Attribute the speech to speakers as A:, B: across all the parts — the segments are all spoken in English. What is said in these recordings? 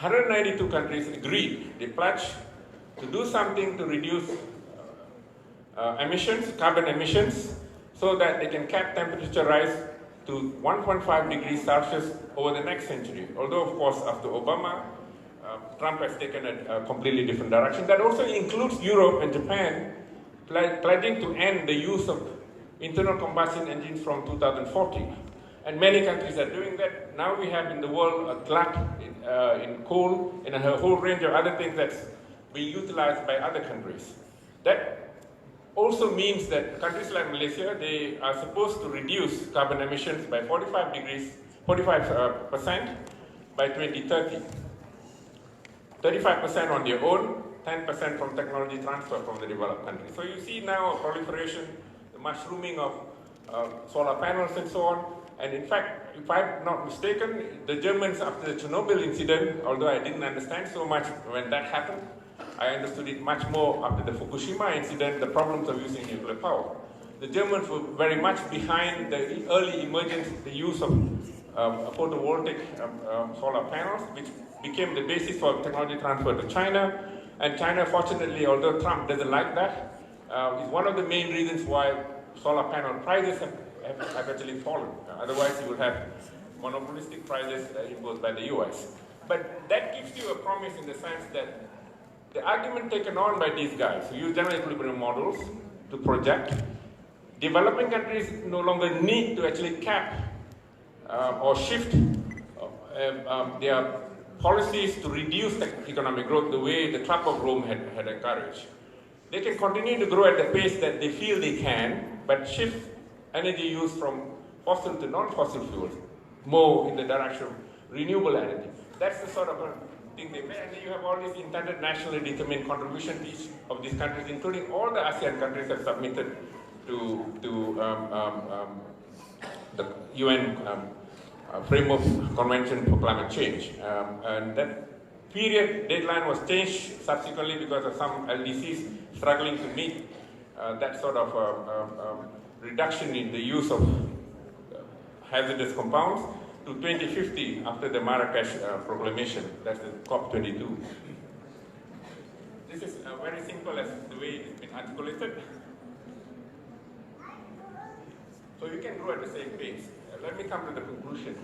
A: 192 countries agreed, they pledged to do something to reduce emissions, carbon emissions, so that they can cap temperature rise to 1.5 degrees Celsius over the next century. Although, of course, after Obama, Trump has taken a completely different direction. That also includes Europe and Japan pledging to end the use of internal combustion engines from 2040. And many countries are doing that. Now we have in the world a glut in coal and a whole range of other things that's being utilized by other countries. That also means that countries like Malaysia, they are supposed to reduce carbon emissions by 45% by 2030. 35% on their own, 10% from technology transfer from the developed countries. So you see now a proliferation, the mushrooming of solar panels and so on. And in fact, if I'm not mistaken, the Germans after the Chernobyl incident, although I didn't understand so much when that happened, I understood it much more after the Fukushima incident, the problems of using nuclear power. The Germans were very much behind the early emergence, the use of photovoltaic solar panels, which became the basis for technology transfer to China. And China, fortunately, although Trump doesn't like that, is one of the main reasons why solar panel prices have actually fallen. Otherwise, you would have monopolistic prices imposed by the US. But that gives you a promise in the sense that the argument taken on by these guys who use general equilibrium models to project, developing countries no longer need to actually cap or shift their policies to reduce economic growth the way the Club of Rome had encouraged. They can continue to grow at the pace that they feel they can, but shift energy use from fossil to non-fossil fuels more in the direction of renewable energy. That's the sort of thing they made. And then you have all these intended nationally determined contributions each of these countries, including all the ASEAN countries, have submitted to the UN Framework Convention for Climate Change. And that period deadline was changed subsequently because of some LDCs struggling to meet that sort of reduction in the use of hazardous compounds to 2050 after the Marrakesh Proclamation. That's the COP22. This is very simple as the way it's been articulated. So you can grow at the same pace. Let me come to the conclusion.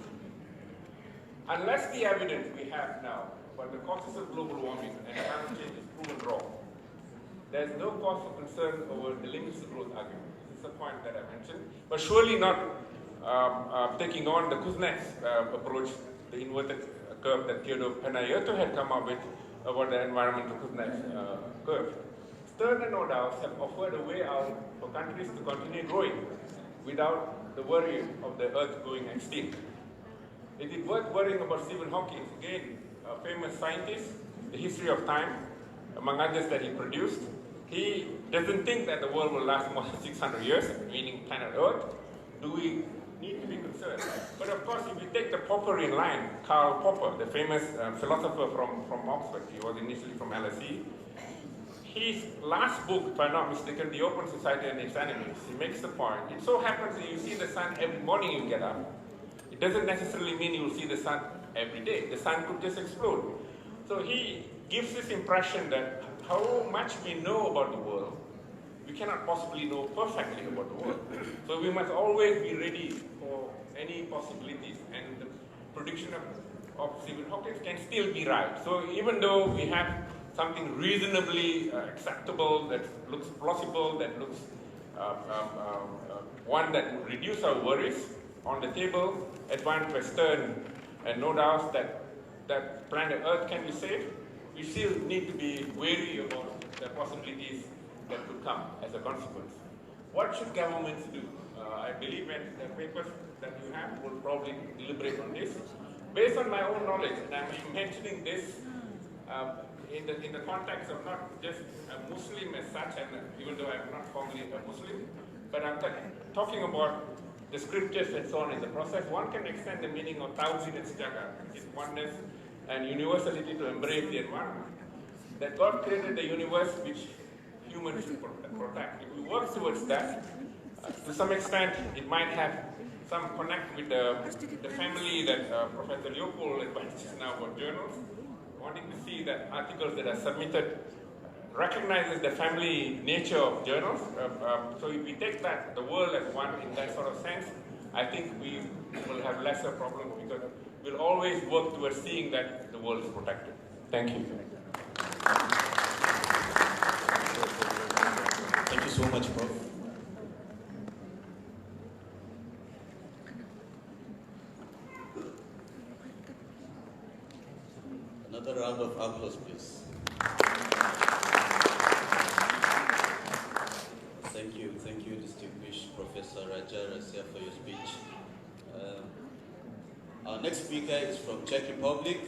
A: Unless the evidence we have now for the causes of global warming and climate change is proven wrong, there's no cause for concern over the limits of growth argument. This is the point that I mentioned. But surely not taking on the Kuznets approach, the inverted curve that Theodore Penayerto had come up with about the environmental Kuznets curve. Stern and O'Dowd have offered a way out for countries to continue growing without the worry of the Earth going extinct. Is it worth worrying about Stephen Hawking, again, a famous scientist, the history of time, among others that he produced? He doesn't think that the world will last more than 600 years, meaning planet Earth. Do we need to be concerned? But of course, if we take the Popper in line, Karl Popper, the famous philosopher from Oxford, he was initially from LSE, his last book, if I'm not mistaken, The Open Society and Its Enemies, he makes the point. It so happens that you see the sun every morning you get up. It doesn't necessarily mean you will see the sun every day. The sun could just explode. So he gives this impression that how much we know about the world, we cannot possibly know perfectly about the world. So we must always be ready for any possibilities. And the prediction of Stephen Hawking can still be right. So even though we have something reasonably acceptable, that looks plausible, that looks one that will reduce our worries on the table, advanced by Stern and no doubt that planet Earth can be saved, we still need to be wary about the possibilities that could come as a consequence. What should governments do? I believe that the papers that you have will probably deliberate on this. Based on my own knowledge, and I'm mentioning this in the context of not just a Muslim as such, and even though I'm not formally a Muslim, but I'm talking about the scriptures and so on in the process. One can extend the meaning of Tawhid and Sejagat, which is oneness and universality to embrace the environment. That God created the universe which humans should protect. If we work towards that, to some extent it might have some connect with the family that Professor Leopold advises now about journals. wanting to see that articles that are submitted recognizes the family nature of journals. So if we take that, the world as one in that sort of sense, I think we will have lesser problems because we'll always work towards seeing that the world is protected. Thank you.
B: Thank you so much, Prof. Another round of applause, please. Thank you, distinguished Professor Raja Rasia, for your speech. Our next speaker is from Czech Republic.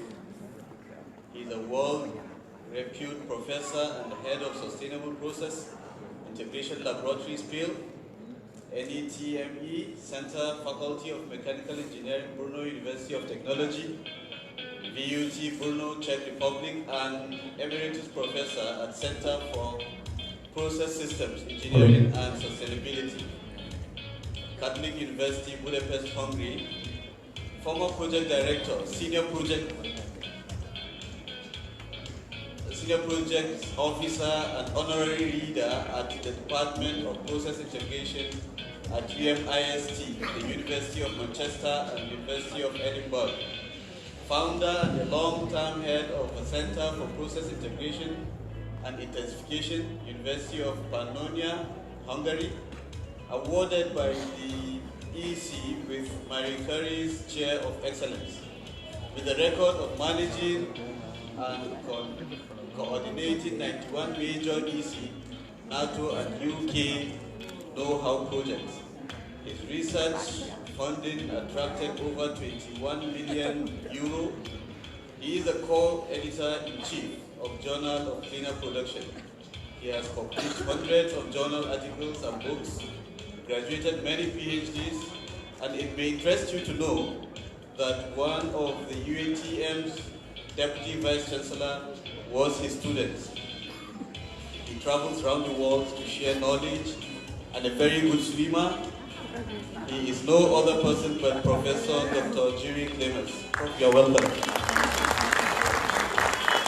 B: He's a world-reputed professor and the head of Sustainable Process Integration Laboratories field, NETME Center, Faculty of Mechanical Engineering, Brno University of Technology, VUT Brno, Czech Republic, and Emeritus Professor at Center for Process Systems, Engineering and Sustainability, Catholic University, Budapest, Hungary, former Project Director, Senior Project Officer and Honorary Leader at the Department of Process Integration at UMIST, the University of Manchester and University of Edinburgh, founder and a long-term head of the Center for Process Integration and Intensification, University of Pannonia, Hungary, awarded by the EC with Marie Curie's Chair of Excellence, with a record of managing and coordinating 91 major EC, NATO and UK know-how projects. His research funding attracted over 21 million euro. He is the co-editor-in-chief of Journal of Cleaner Production. He has published hundreds of journal articles and books, graduated many PhDs, and it may interest you to know that one of the UATM's Deputy Vice Chancellor was his student. He travels around the world to share knowledge and a very good swimmer. He is no other person but Professor Dr. Jiri Clemens. You're welcome.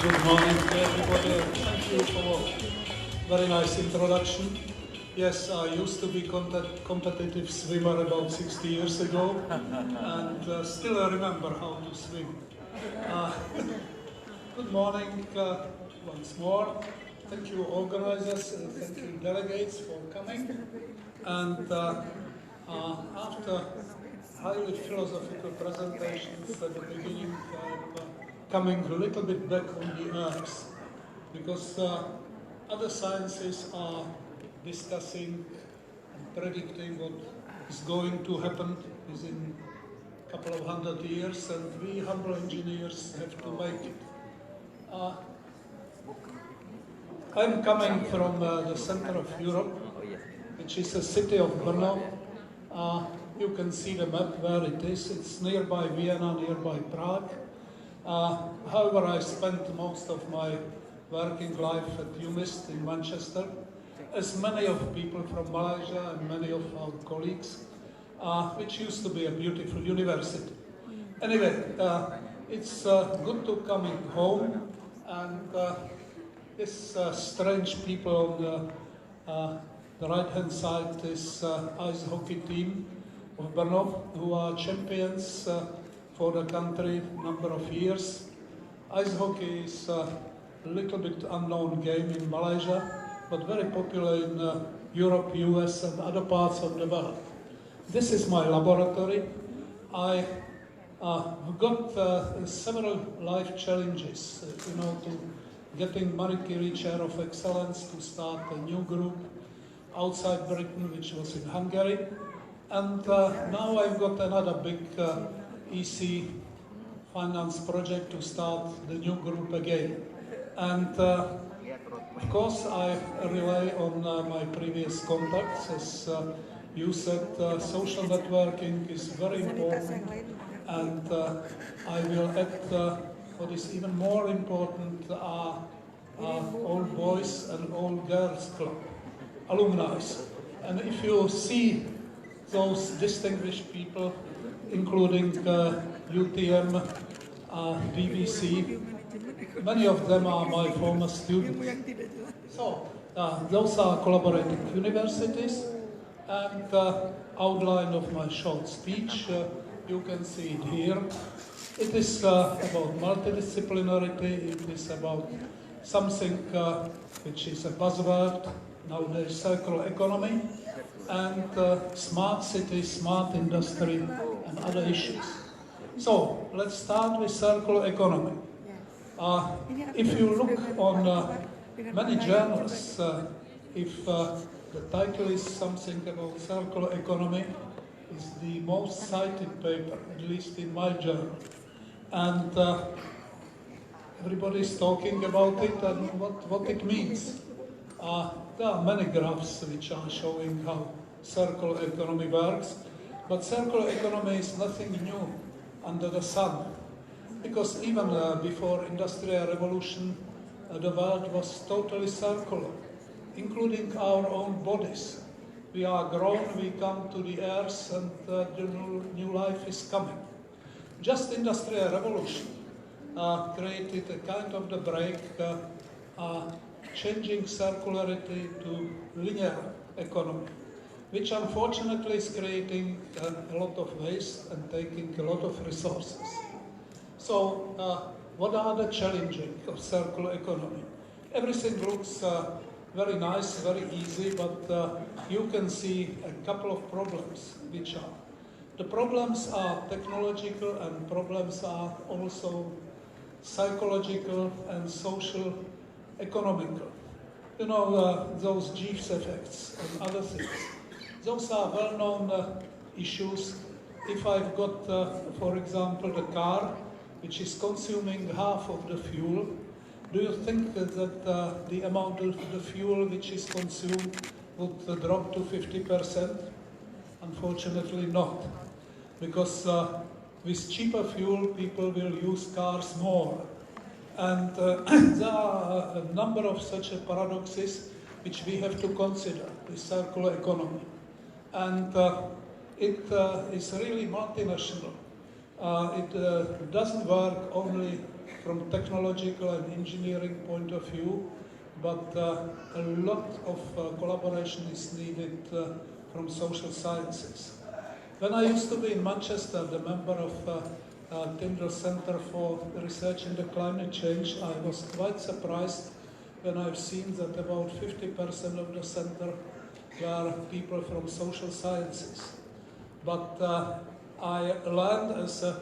C: Good morning to everybody. Thank you for a very nice introduction. Yes, I used to be competitive swimmer about 60 years ago, and still I remember how to swim. Good morning once more. Thank you organizers, thank you delegates for coming. And after highly philosophical presentations at the beginning, I'm coming a little bit back on the earth, because other sciences are discussing and predicting what is going to happen within a couple of 100 years, and we humble engineers have to make it. I'm coming from the center of Europe, which is the city of Brno. You can see the map where it is. It's nearby Vienna, nearby Prague. However, I spent most of my working life at UMIST in Manchester, as many of people from Malaysia and many of our colleagues, which used to be a beautiful university. Anyway, it's good to coming home, and this strange people on the right-hand side is ice hockey team of Brno, who are champions for the country number of years. Ice hockey is a little bit unknown game in Malaysia, but very popular in Europe, US, and other parts of the world. This is my laboratory. I got several life challenges, to getting Marie Curie Chair of Excellence, to start a new group outside Britain, which was in Hungary. And now I've got another big EC finance project to start the new group again. And of course, I rely on my previous contacts. As you said, social networking is very important. And I will add what is even more important are all boys and all girls club, alumni. And if you see those distinguished people, including UTM, DVC, Many of them are my former students. So, those are collaborating universities, and outline of my short speech, you can see it here. It is about multidisciplinarity, it is about something which is a buzzword nowadays, circular economy, and smart cities, smart industry, and other issues. So, let's start with circular economy. If you look on many journals, if the title is something about circular economy, is the most cited paper, at least in my journal. And everybody is talking about it and what it means. There are many graphs which are showing how circular economy works, but circular economy is nothing new under the sun, because even before Industrial Revolution, the world was totally circular, including our own bodies. We are grown, we come to the earth, and the new life is coming. Just Industrial Revolution created a kind of the break, changing circularity to linear economy, which unfortunately is creating a lot of waste and taking a lot of resources. So, what are the challenges of circular economy? Everything looks very nice, very easy, but you can see a couple of problems, which are. The problems are technological, and problems are also psychological and social, economical. You know, those Jeeves effects and other things. Those are well-known issues. If I've got, for example, the car, which is consuming half of the fuel, do you think that the amount of the fuel which is consumed would drop to 50%? Unfortunately not, because with cheaper fuel people will use cars more. And there are a number of such paradoxes which we have to consider with circular economy. And it is really multinational. It doesn't work only from technological and engineering point of view, but a lot of collaboration is needed from social sciences. When I used to be in Manchester, the member of Tyndall Centre for Research into Climate Change, I was quite surprised when I've seen that about 50% of the centre were people from social sciences. But I learned as a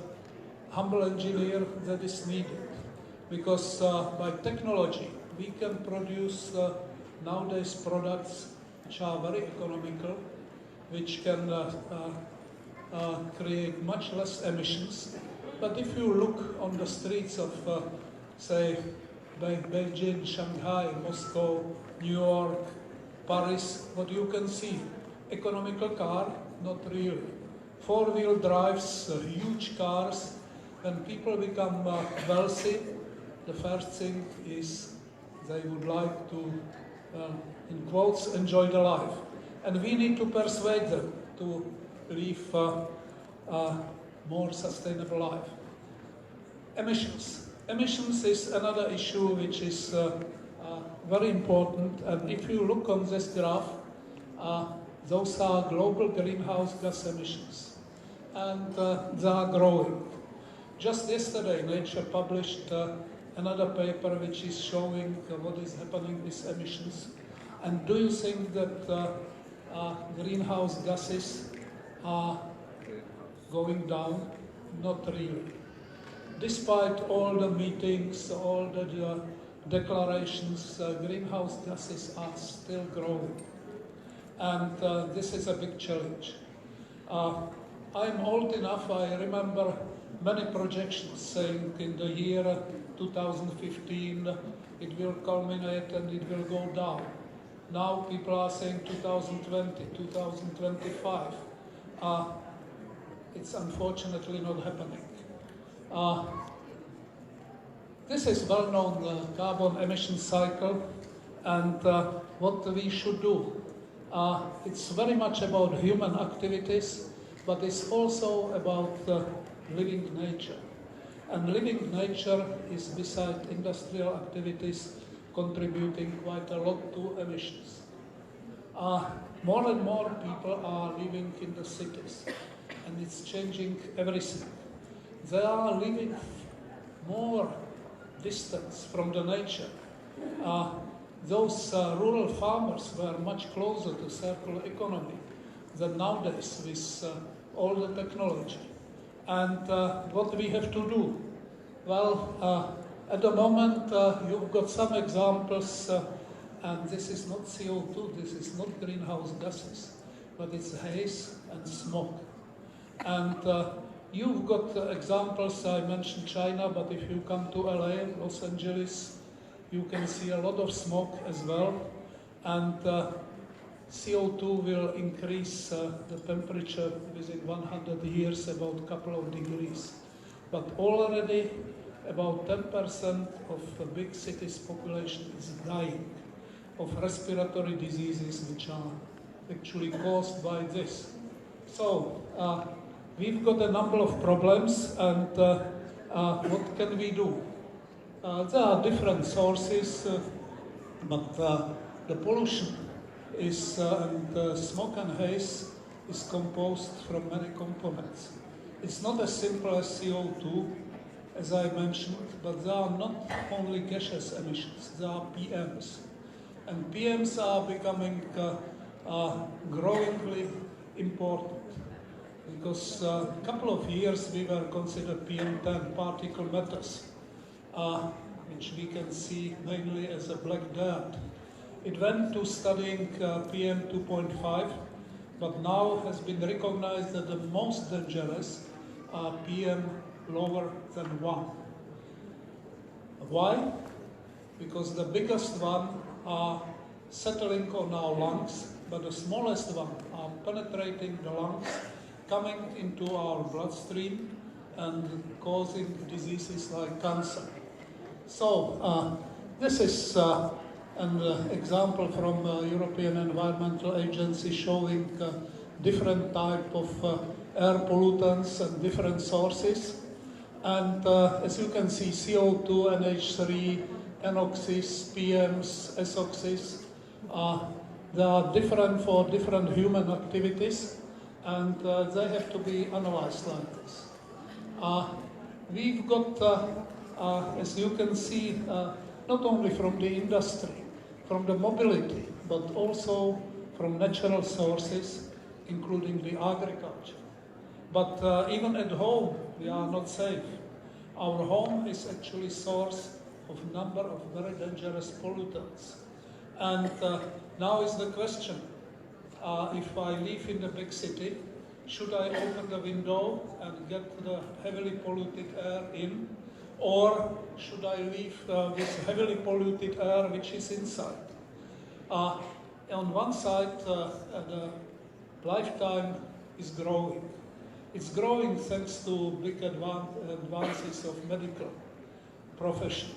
C: humble engineer that is needed, because by technology we can produce nowadays products which are very economical, which can create much less emissions. But if you look on the streets of, say, Beijing, Shanghai, Moscow, New York, Paris, what you can see? Economical car? Not really. Four-wheel drives, huge cars. When people become wealthy, the first thing is they would like to, in quotes, enjoy the life. And we need to persuade them to live a more sustainable life. Emissions. Emissions is another issue which is very important. And if you look on this graph, those are global greenhouse gas emissions. And they are growing. Just yesterday, Nature published another paper which is showing what is happening with emissions. And do you think that greenhouse gases are going down? Not really. Despite all the meetings, all the declarations, greenhouse gases are still growing. And this is a big challenge. I'm old enough, I remember many projections saying in the year 2015 it will culminate and it will go down. Now people are saying 2020, 2025. It's unfortunately not happening. This is well-known carbon emission cycle, and what we should do. It's very much about human activities, but it's also about living nature. And living nature is, beside industrial activities, contributing quite a lot to emissions. More and more people are living in the cities, and it's changing everything. They are living more distance from the nature. Those rural farmers were much closer to circular economy than nowadays with all the technology. And what we have to do? Well, at the moment, you've got some examples, and this is not CO2, this is not greenhouse gases, but it's haze and smoke. And you've got examples, I mentioned China, but if you come to LA, Los Angeles, you can see a lot of smoke as well. And CO2 will increase the temperature within 100 years about a couple of degrees. But already about 10% of the big cities' population is dying of respiratory diseases which are actually caused by this. So we've got a number of problems, and what can we do? There are different sources, but the pollution is, and smoke and haze is composed from many components. It's not as simple as CO2, as I mentioned, but there are not only gaseous emissions, there are PMs. And PMs are becoming growingly important, because a couple of years we were considered PM10 particle matters, which we can see mainly as a black dirt. It went to studying PM 2.5, but now has been recognized that the most dangerous are PM lower than 1. Why? Because the biggest one are settling on our lungs, but the smallest one are penetrating the lungs, coming into our bloodstream and causing diseases like cancer. So this is an example from European Environmental Agency showing different type of air pollutants and different sources. And as you can see, CO2, NH3, NOxes, PMs, SOxes, they are different for different human activities, and they have to be analyzed like this. We've got, as you can see, not only from the industry, from the mobility, but also from natural sources, including the agriculture. But even at home, we are not safe. Our home is actually source of a number of very dangerous pollutants. And now is the question, if I live in a big city, should I open the window and get the heavily polluted air in, or should I live with heavily polluted air which is inside? On one side, the lifetime is growing. It's growing thanks to big advances of medical profession.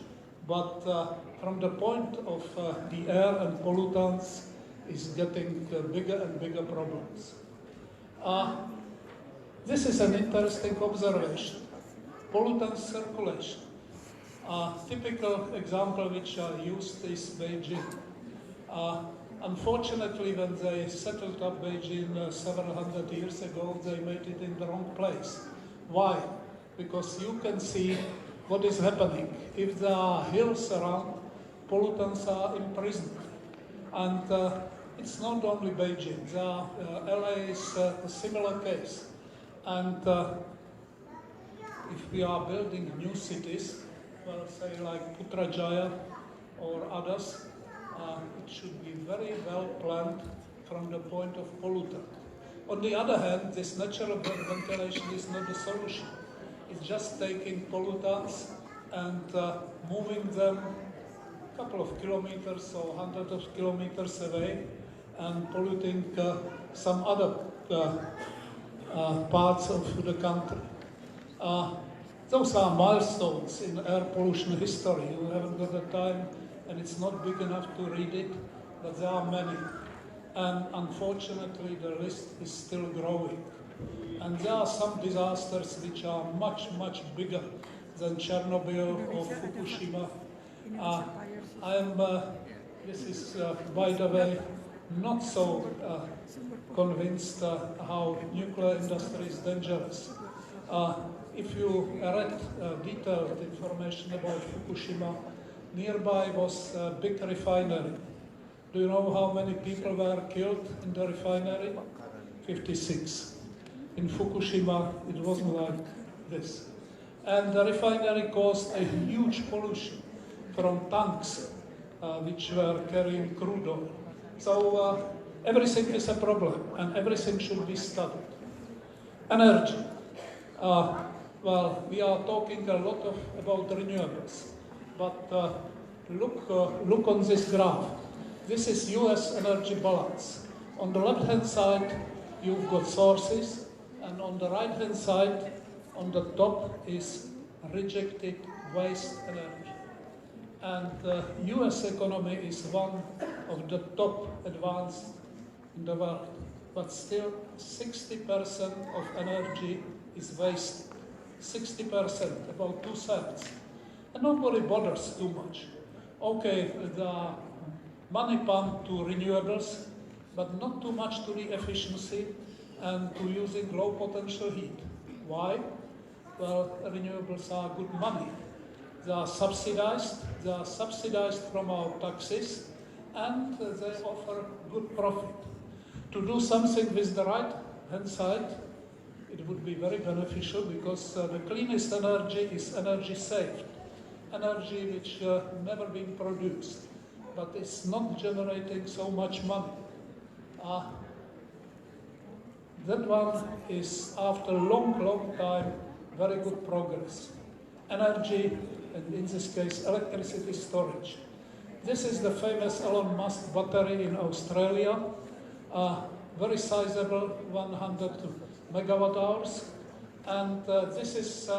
C: But from the point of the air and pollutants is getting bigger and bigger problems. This is an interesting observation. Pollutant circulation. Typical example which I used is Beijing. Unfortunately, when they settled up Beijing several hundred years ago, they made it in the wrong place. Why? Because you can see what is happening. If there are hills around, pollutants are imprisoned. And it's not only Beijing. LA is a similar case. And if we are building new cities, well, say like Putrajaya or others, it should be very well planned from the point of pollutant. On the other hand, this natural ventilation is not the solution. It's just taking pollutants and moving them a couple of kilometers or hundreds of kilometers away and polluting some other parts of the country. Those are milestones in air pollution history. You haven't got the time, and it's not big enough to read it, but there are many. And unfortunately, the list is still growing. And there are some disasters which are much, much bigger than Chernobyl or Fukushima. This is, by the way, not so convinced how nuclear industry is dangerous. If you read detailed information about Fukushima, nearby was a big refinery. Do you know how many people were killed in the refinery? 56. In Fukushima, it wasn't like this. And the refinery caused a huge pollution from tanks which were carrying crude oil. So everything is a problem and everything should be studied. Energy. Well, we are talking a lot about renewables, but look on this graph. This is US energy balance. On the left-hand side, you've got sources, and on the right-hand side, on the top is rejected waste energy. And the US economy is one of the top advanced in the world, but still 60% of energy is wasted. 60%, about 2/3. And nobody bothers too much. Okay, the money pumped to renewables, but not too much to the efficiency and to using low potential heat. Why? Well, renewables are good money. They are subsidized from our taxes, and they offer good profit. To do something with the right-hand side, it would be very beneficial because the cleanest energy is energy saved, energy which never been produced, but it's not generating so much money. That one is, after a long time, very good progress. Energy, and in this case, electricity storage. This is the famous Elon Musk battery in Australia, very sizable, 100 megawatt hours, and this is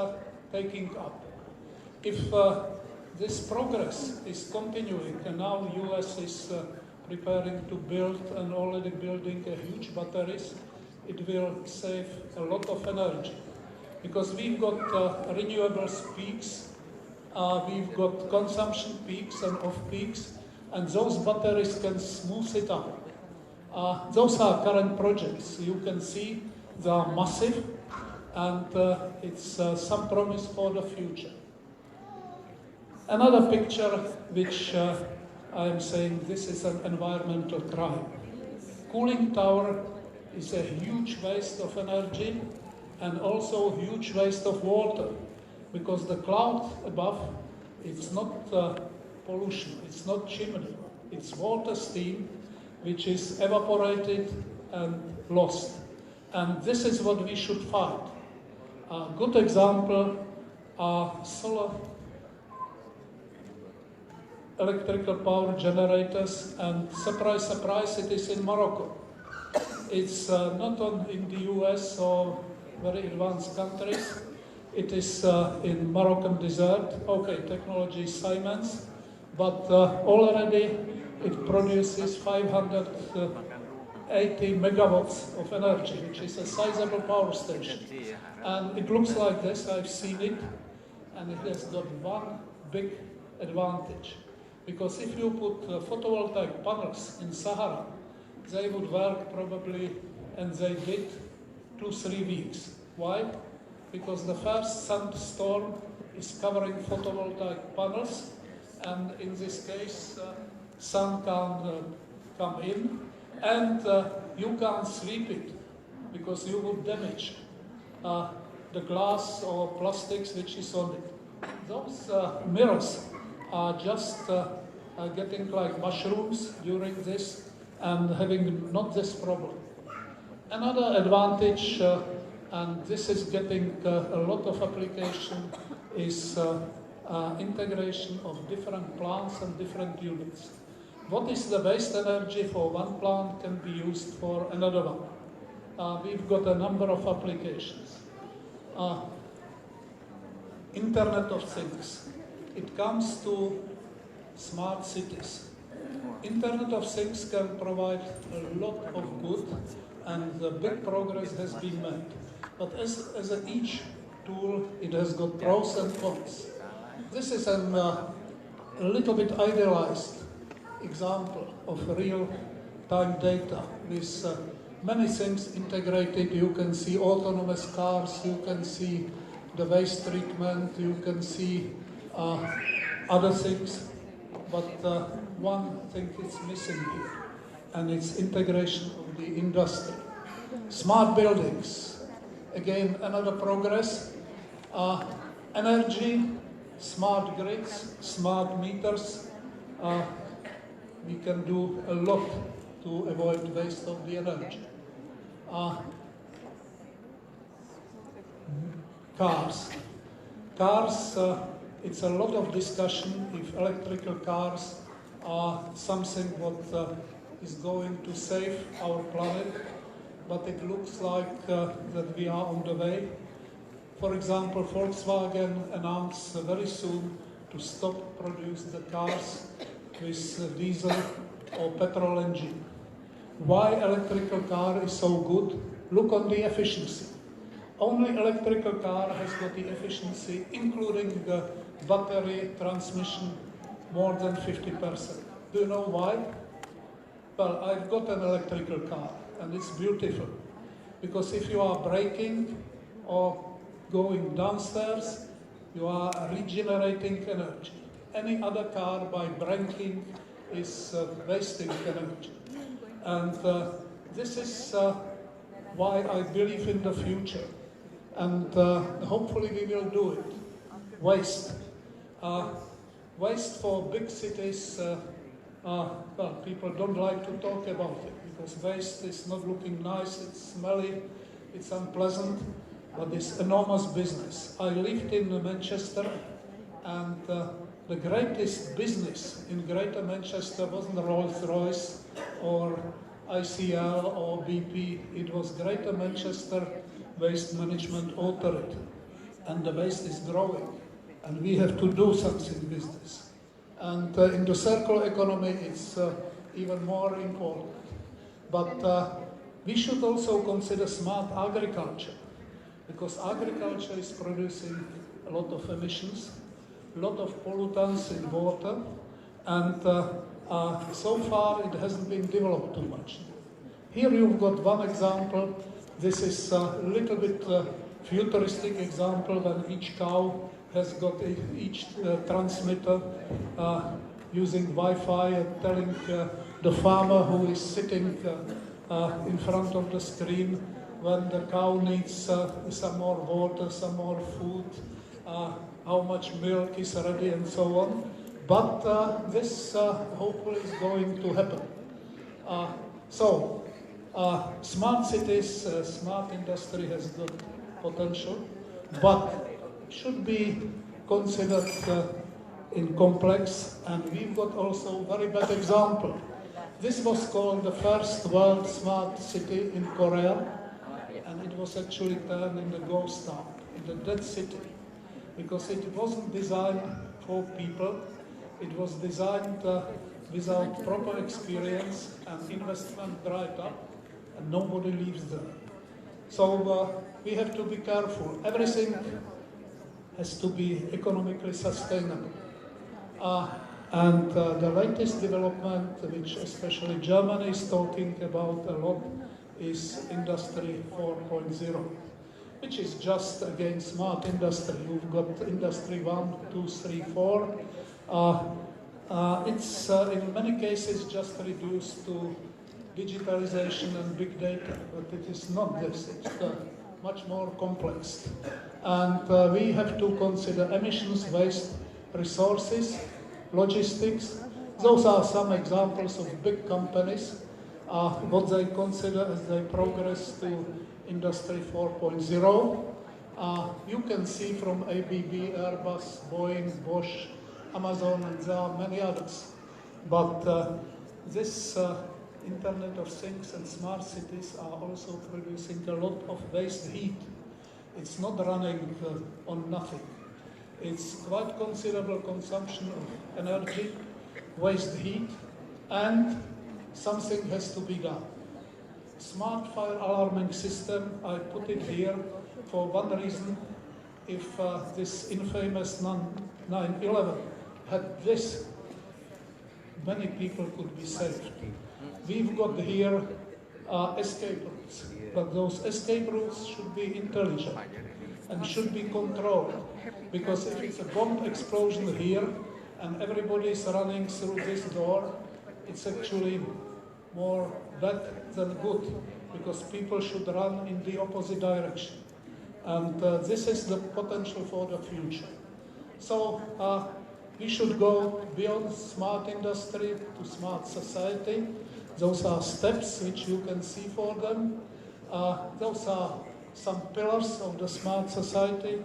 C: taking up. If this progress is continuing, and now US is preparing to build and already building a huge batteries, it will save a lot of energy. Because we've got renewables peaks, we've got consumption peaks and off-peaks, and those batteries can smooth it out. Those are current projects. You can see they are massive, and it's some promise for the future. Another picture which I am saying this is an environmental crime. Cooling tower is a huge waste of energy and also huge waste of water, because the cloud above, it's not pollution, it's not chimney, it's water steam which is evaporated and lost. And this is what we should fight. A good example are solar electrical power generators, and surprise, surprise, it is in Morocco. It's not in the US or very advanced countries. It is in Moroccan desert. Okay, technology is Siemens, but already it produces 580 megawatts of energy, which is a sizable power station. And it looks like this, I've seen it, and it has got one big advantage. Because if you put photovoltaic panels in Sahara, they would work probably, and they did, 2-3 weeks. Why? Because the first sandstorm is covering photovoltaic panels, and in this case, sun can come in, and you can't sweep it, because you would damage the glass or plastics which is on it. Those mirrors are just getting like mushrooms during this and having not this problem. Another advantage, and this is getting a lot of application, is integration of different plants and different units. What is the waste energy for one plant can be used for another one. We've got a number of applications. Internet of Things. It comes to smart cities. Internet of Things can provide a lot of good, and big progress has been made. But as each tool. It has got pros and cons. This is a little bit idealized example of real-time data with many things integrated. You can see autonomous cars, you can see the waste treatment, you can see other things, but one thing is missing here, and it's integration of the industry. Smart buildings, again, another progress. Energy, smart grids, smart meters. We can do a lot to avoid waste of the energy. Cars. Cars, it's a lot of discussion if electrical cars are something what is going to save our planet, but it looks like that we are on the way. For example, Volkswagen announced very soon to stop produce the cars with diesel or petrol engine. Why electrical car is so good? Look on the efficiency. Only electrical car has got the efficiency, including the battery transmission, more than 50%. Do you know why? Well, I've got an electrical car, and it's beautiful. Because if you are braking or going downstairs, you are regenerating energy. Any other car by braking is wasting energy. And this is why I believe in the future. And hopefully we will do it. Waste. Waste for big cities, well, people don't like to talk about it because waste is not looking nice, it's smelly, it's unpleasant, but it's enormous business. I lived in Manchester, and the greatest business in Greater Manchester wasn't Rolls-Royce or ICL or BP, it was Greater Manchester Waste Management Authority, and the waste is growing, and we have to do something with this. And in the circular economy, it's even more important. But we should also consider smart agriculture, because agriculture is producing a lot of emissions, a lot of pollutants in water, and so far it hasn't been developed too much. Here you've got one example. This is a little bit futuristic example when each cow has got each transmitter using Wi-Fi and telling the farmer who is sitting in front of the screen when the cow needs some more water, some more food, how much milk is ready and so on. But this hopefully is going to happen. Smart cities, smart industry has good potential, but should be considered in complex, and we've got also very bad example. This was called the first world smart city in Korea, and it was actually turned in the ghost town, in the dead city, because it wasn't designed for people. It was designed without proper experience, and investment dried up, and nobody lives there. So we have to be careful. Everything has to be economically sustainable. And the latest development, which especially Germany is talking about a lot, is Industry 4.0, which is just, again, smart industry. You've got Industry 1, 2, 3, 4. It's in many cases just reduced to digitalization and big data, but it is not this. It's much more complex. And we have to consider emissions, waste, resources, logistics. Those are some examples of big companies, what they consider as they progress to Industry 4.0. You can see from ABB, Airbus, Boeing, Bosch, Amazon, and there are many others. But this Internet of Things and smart cities are also producing a lot of waste heat. It's not running on nothing. It's quite considerable consumption of energy, waste heat, and something has to be done. Smart fire alarming system, I put it here for one reason. if this infamous 9/11 had this, many people could be saved. We've got here escape routes, but those escape routes should be intelligent and should be controlled, because if it's a bomb explosion here and everybody is running through this door, it's actually more bad than good, because people should run in the opposite direction. And this is the potential for the future. So we should go beyond smart industry to smart society. Those are steps which you can see for them. Those are some pillars of the smart society.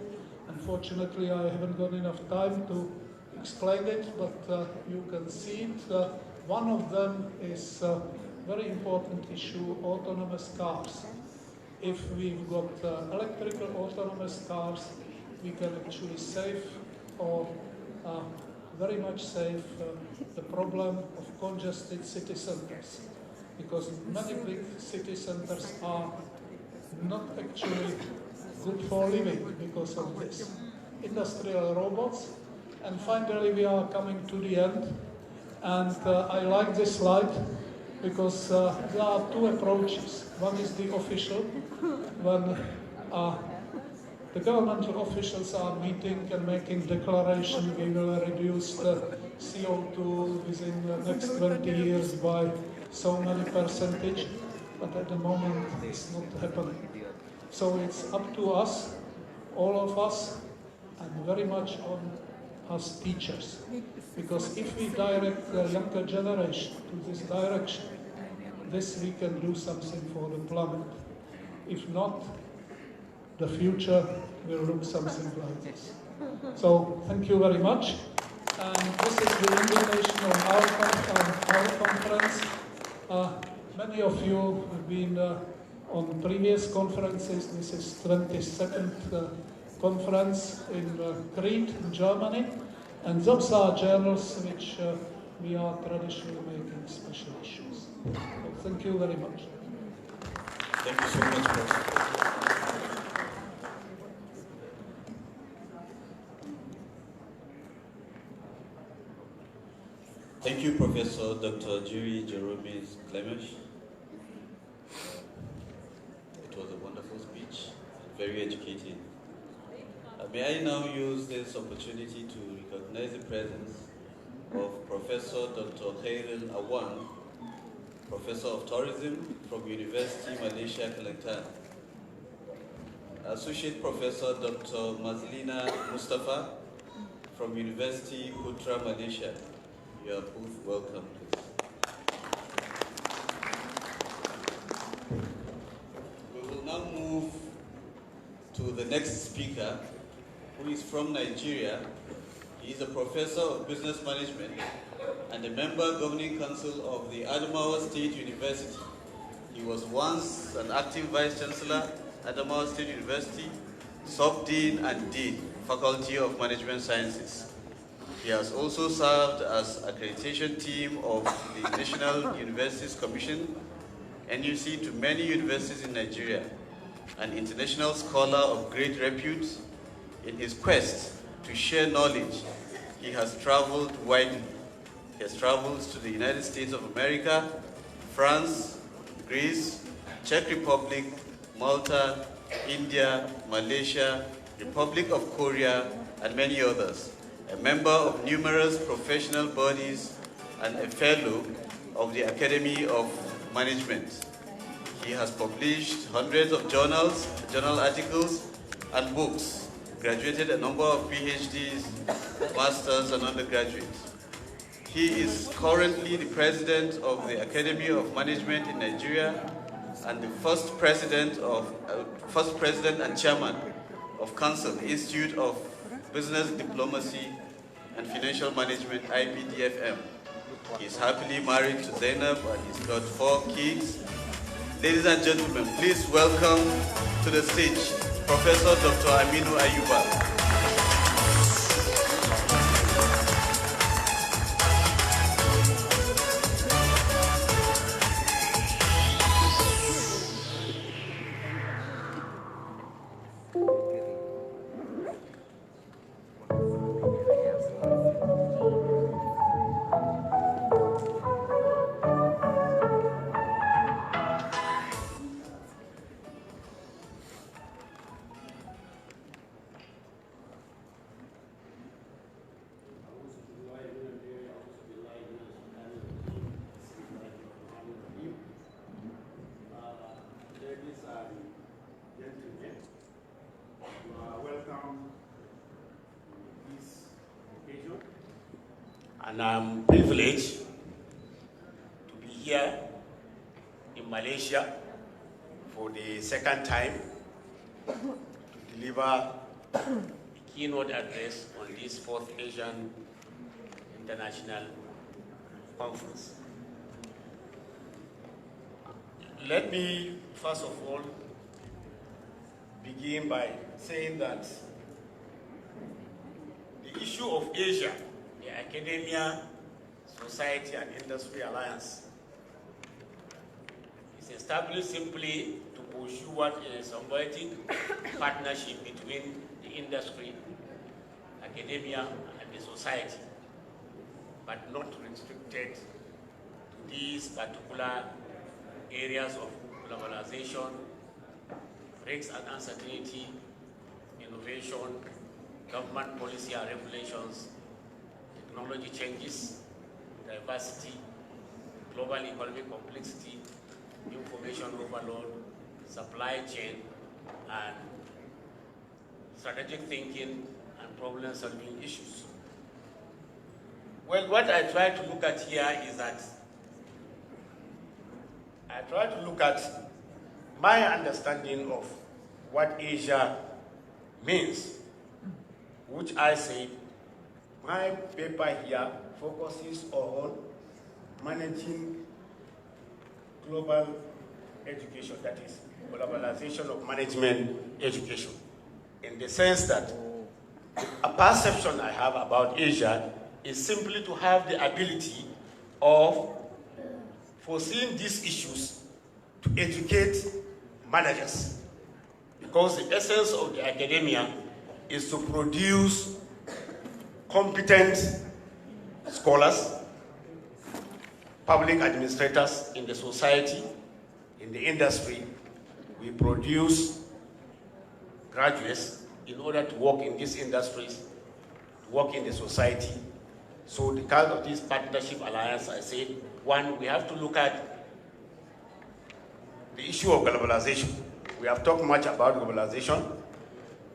C: Unfortunately, I haven't got enough time to explain it, but you can see it. One of them is a very important issue, autonomous cars. If we've got electrical autonomous cars, we can actually save or very much save the problem of congested city centers, because many big city centers are not actually good for living because of this. Industrial robots. And finally, we are coming to the end. And I like this slide because there are two approaches. One is the official, when the governmental officials are meeting and making declaration, we will reduce the CO2 within the next 20 years by so many percentage, but at the moment it's not happening. So it's up to us, all of us, and very much on us teachers. Because if we direct the younger generation to this direction, this we can do something for the planet. If not, the future will look something like this. So thank you very much. And this is the invitation on our conference. Many of you have been on previous conferences. This is 22nd conference in Crete, in Germany. And those are journals which we are traditionally making special issues. So thank you very much.
B: Thank you so much, Professor. Thank you, Professor Dr. Jury Jerome Clemesh. It was a wonderful speech, very educating. May I now use this opportunity to recognize the presence of Professor Dr. Khairil Awan, Professor of Tourism from University Malaysia, Kelantan. Associate Professor Dr. Mazlina Mustafa from University Putra, Malaysia. You are both welcome. We will now move to the next speaker, who is from Nigeria. He is a professor of business management and a member governing council of the Adamawa State University. He was once an active vice chancellor at Adamawa State University, sub-dean and dean, Faculty of Management Sciences. He has also served as accreditation team of the National Universities Commission, NUC, to many universities in Nigeria, an international scholar of great repute. In his quest to share knowledge, he has traveled widely. He has traveled to the United States of America, France, Greece, Czech Republic, Malta, India, Malaysia, Republic of Korea, and many others. A member of numerous professional bodies and a fellow of the Academy of Management. He has published hundreds of journals, journal articles, and books, graduated a number of PhDs, masters, and undergraduates. He is currently the president of the Academy of Management in Nigeria and the first president and chairman of Council Institute of Business Diplomacy and Financial Management, IBDFM. He is happily married to Zainab and he's got 4 kids. Ladies and gentlemen, please welcome to the stage Professor Dr. Aminu Ayuba.
D: And I'm privileged to be here in Malaysia for the second time to deliver a keynote address on this 4th Asian International Conference. Let me, first of all, begin by saying that the issue of Asia, the academia, society, and industry alliance, is established simply to pursue what is a symbiotic partnership between the industry, academia, and the society, but not restricted to these particular areas of globalization, risks and uncertainty, innovation, government policy and regulations, technology changes, diversity, global economic complexity, information overload, supply chain, and strategic thinking and problem-solving issues. Well, what I try to look at here is that I try to look at my understanding of what Asia means, which I say my paper here focuses on managing global education, that is, globalization of management education, in the sense that a perception I have about Asia is simply to have the ability of foreseeing these issues to educate managers. Because the essence of the academia is to produce competent scholars, public administrators in the society, in the industry. We produce graduates in order to work in these industries, to work in the society. So the kind of this partnership alliance, I said, one, we have to look at the issue of globalization. We have talked much about globalization.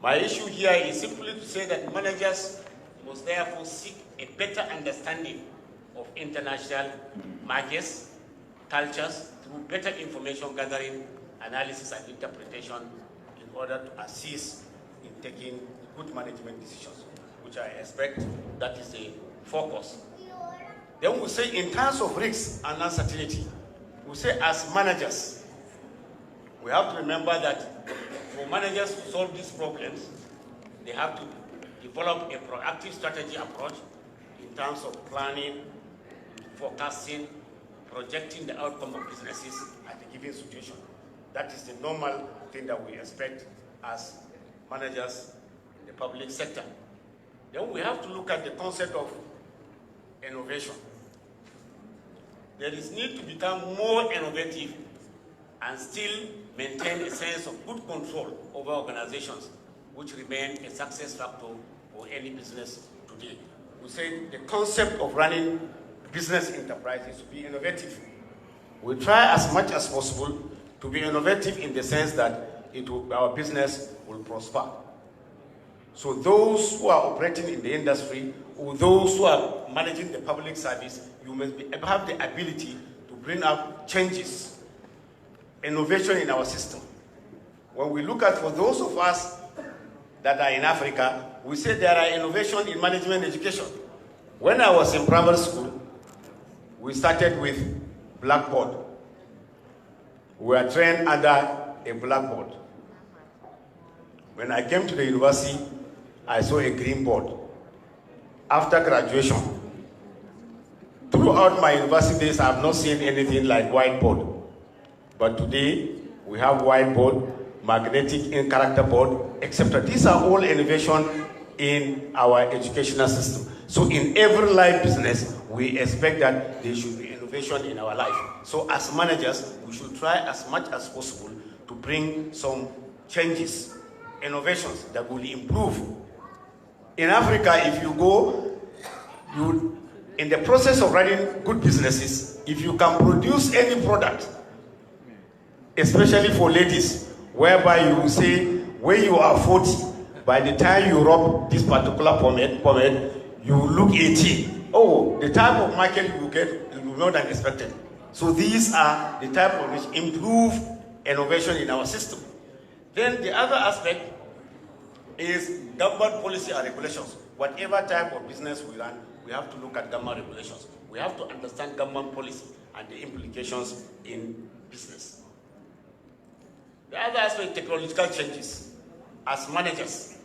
D: My issue here is simply to say that managers must therefore seek a better understanding of international markets, cultures, through better information gathering, analysis, and interpretation in order to assist in taking good management decisions, which I expect that is the focus. Then we say in terms of risks and uncertainty, we say as managers, we have to remember that for managers to solve these problems, they have to develop a proactive strategy approach in terms of planning, forecasting, projecting the outcome of businesses at a given situation. That is the normal thing that we expect as managers in the public sector. Then we have to look at the concept of innovation. There is need to become more innovative and still maintain a sense of good control over organizations, which remain a success factor for any business today. We say the concept of running business enterprises to be innovative. We try as much as possible to be innovative in the sense that our business will prosper. So those who are operating in the industry, or those who are managing the public service, you must have the ability to bring up changes, innovation in our system. When we look at, for those of us that are in Africa, we say there are innovation in management education. When I was in primary school, we started with blackboard. We were trained under a blackboard. When I came to the university, I saw a green board. After graduation, throughout my university days, I have not seen anything like whiteboard. But today, we have whiteboard, magnetic ink character board, etc. These are all innovation in our educational system. So in every life business, we expect that there should be innovation in our life. So as managers, we should try as much as possible to bring some changes, innovations that will improve. In Africa, if you go, in the process of running good businesses, if you can produce any product, especially for ladies, whereby you will say, when you are 40, by the time you rub this particular pomade, you look 18. oh, the type of market you get will be more than expected. So these are the type of which improve innovation in our system. Then the other aspect is government policy and regulations. Whatever type of business we run, we have to look at government regulations. We have to understand government policy and the implications in business. The other aspect, technological changes. As managers,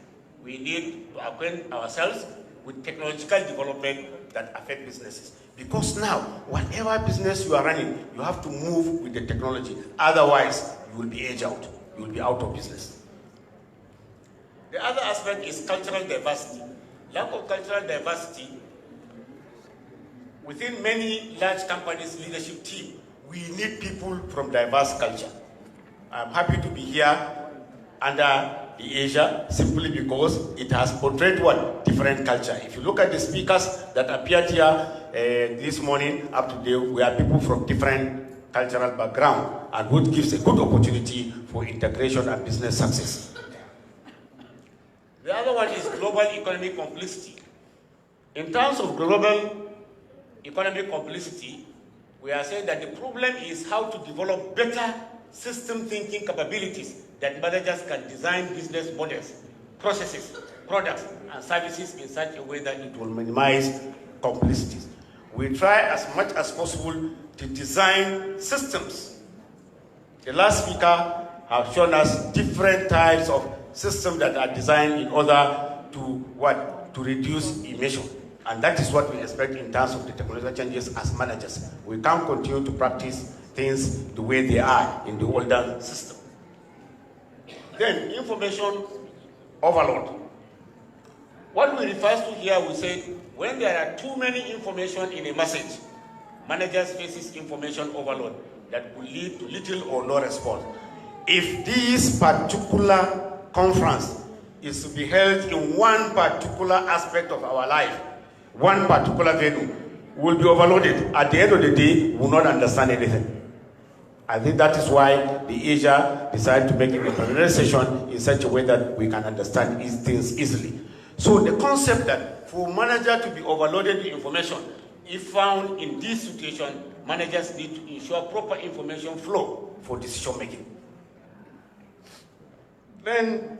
D: we need to acquaint ourselves with technological development that affect businesses. Because now, whatever business you are running, you have to move with the technology. Otherwise, you will be aged out. You will be out of business. The other aspect is cultural diversity. Lack of cultural diversity within many large companies' leadership team, we need people from diverse culture. I'm happy to be here under the Asia simply because it has portrayed what? Different culture. If you look at the speakers that appeared here this morning up to today, we are people from different cultural background, and which gives a good opportunity for integration and business success. The other one is global economic complicity. In terms of global economic complicity, we are saying that the problem is how to develop better system thinking capabilities that managers can design business models, processes, products, and services in such a way that it will minimize complicities. We try as much as possible to design systems. The last speaker has shown us different types of systems that are designed in order to what? To reduce emission. And that is what we expect in terms of the technological changes as managers. We can't continue to practice things the way they are in the older system. Then, information overload. What we refer to here, we say, when there are too many information in a message, managers faces information overload that will lead to little or no response. If this particular conference is to be held in one particular aspect of our life, one particular venue, we will be overloaded. At the end of the day, we will not understand anything. I think that is why the Asia decided to make it a preliminary session in such a way that we can understand these things easily. So the concept that for manager to be overloaded with information, if found in this situation, managers need to ensure proper information flow for decision making. Then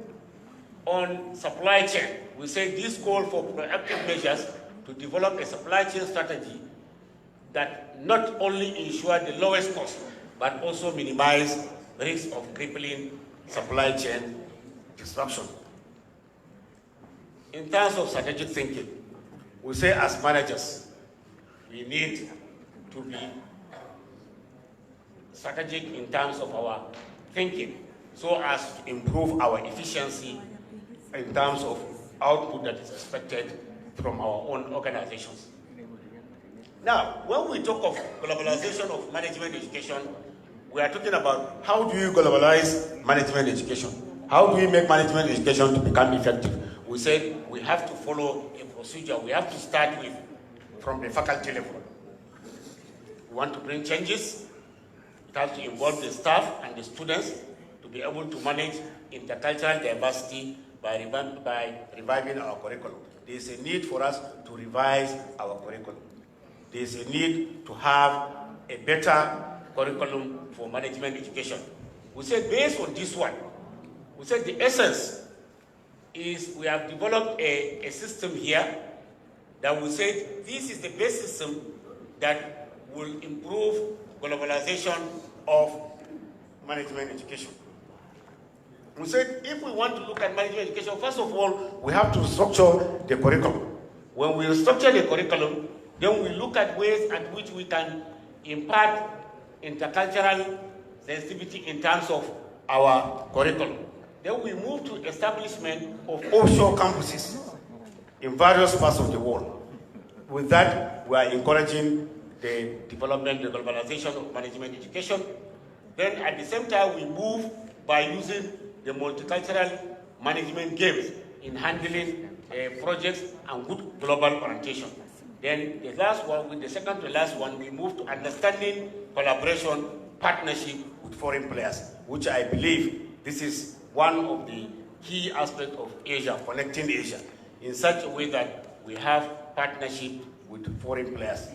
D: on supply chain, we say this call for proactive measures to develop a supply chain strategy that not only ensure the lowest cost, but also minimize risk of crippling supply chain disruption. In terms of strategic thinking, we say as managers, we need to be strategic in terms of our thinking so as to improve our efficiency in terms of output that is expected from our own organizations. Now, when we talk of globalization of management education, we are talking about how do you globalize management education? How do we make management education to become effective? We said we have to follow a procedure. We have to start from the faculty level. We want to bring changes. It has to involve the staff and the students to be able to manage intercultural diversity by reviving our curriculum. There is a need for us to revise our curriculum. There is a need to have a better curriculum for management education. We said based on this one, we said the essence is we have developed a system here that we said this is the best system that will improve globalization of management education. We said if we want to look at management education, first of all, we have to structure the curriculum. When we structure the curriculum, then we look at ways at which we can impart intercultural sensitivity in terms of our curriculum. Then we move to establishment of offshore campuses in various parts of the world. With that, we are encouraging the development, the globalization of management education. Then at the same time, we move by using the multicultural management games in handling projects and good global orientation. Then the last one, with the second to last one, we move to understanding, collaboration, partnership with foreign players, which I believe this is one of the key aspects of Asia, connecting Asia, in such a way that we have partnership with foreign players.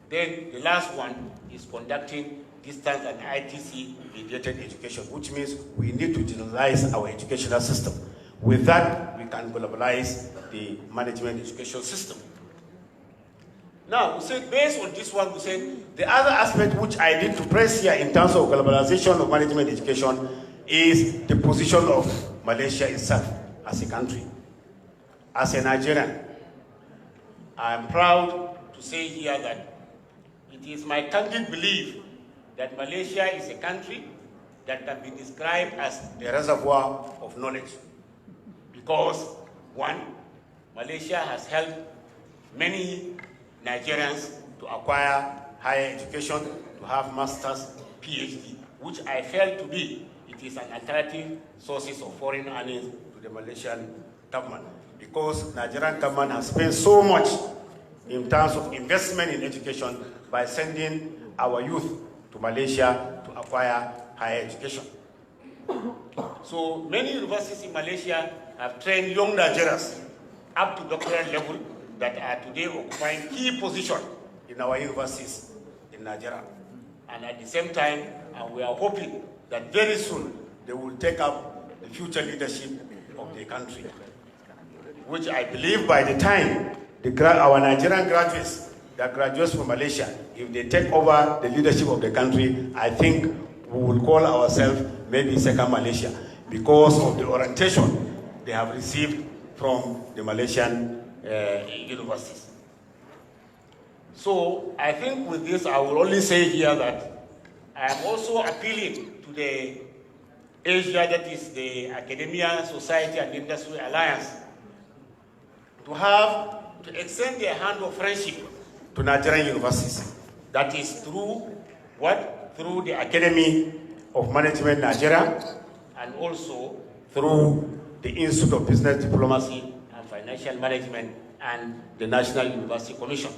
D: Then the last one is conducting distance and ITC mediated education, which means we need to digitalize our educational system. With that, we can globalize the management education system. Now, we said, based on this one, we said the other aspect which I need to press here in terms of globalization of management education is the position of Malaysia itself as a country. As a Nigerian, I am proud to say here that it is my candid belief that Malaysia is a country that can be described as a reservoir of knowledge. Because, one, Malaysia has helped many Nigerians to acquire higher education, to have master's, PhD, which I felt to be, it is an alternative sources of foreign earnings to the Malaysian government. Because Nigerian government has spent so much in terms of investment in education by sending our youth to Malaysia to acquire higher education. So many universities in Malaysia have trained young Nigerians up to doctoral level that are today occupying key positions in our universities in Nigeria. And at the same time, we are hoping that very soon they will take up the future leadership of the country, which I believe by the time our Nigerian graduates that graduates from Malaysia, if they take over the leadership of the country, I think we will call ourselves maybe second Malaysia because of the orientation they have received from the Malaysian universities. So I think with this, I will only say here that I am also appealing to the Asia, that is the Academia, Society and Industry Alliance, to extend their hand of friendship to Nigerian universities. That is through what? Through the Academy of Management Nigeria, and also through the Institute of Business Diplomacy and Financial Management and the National University Commission,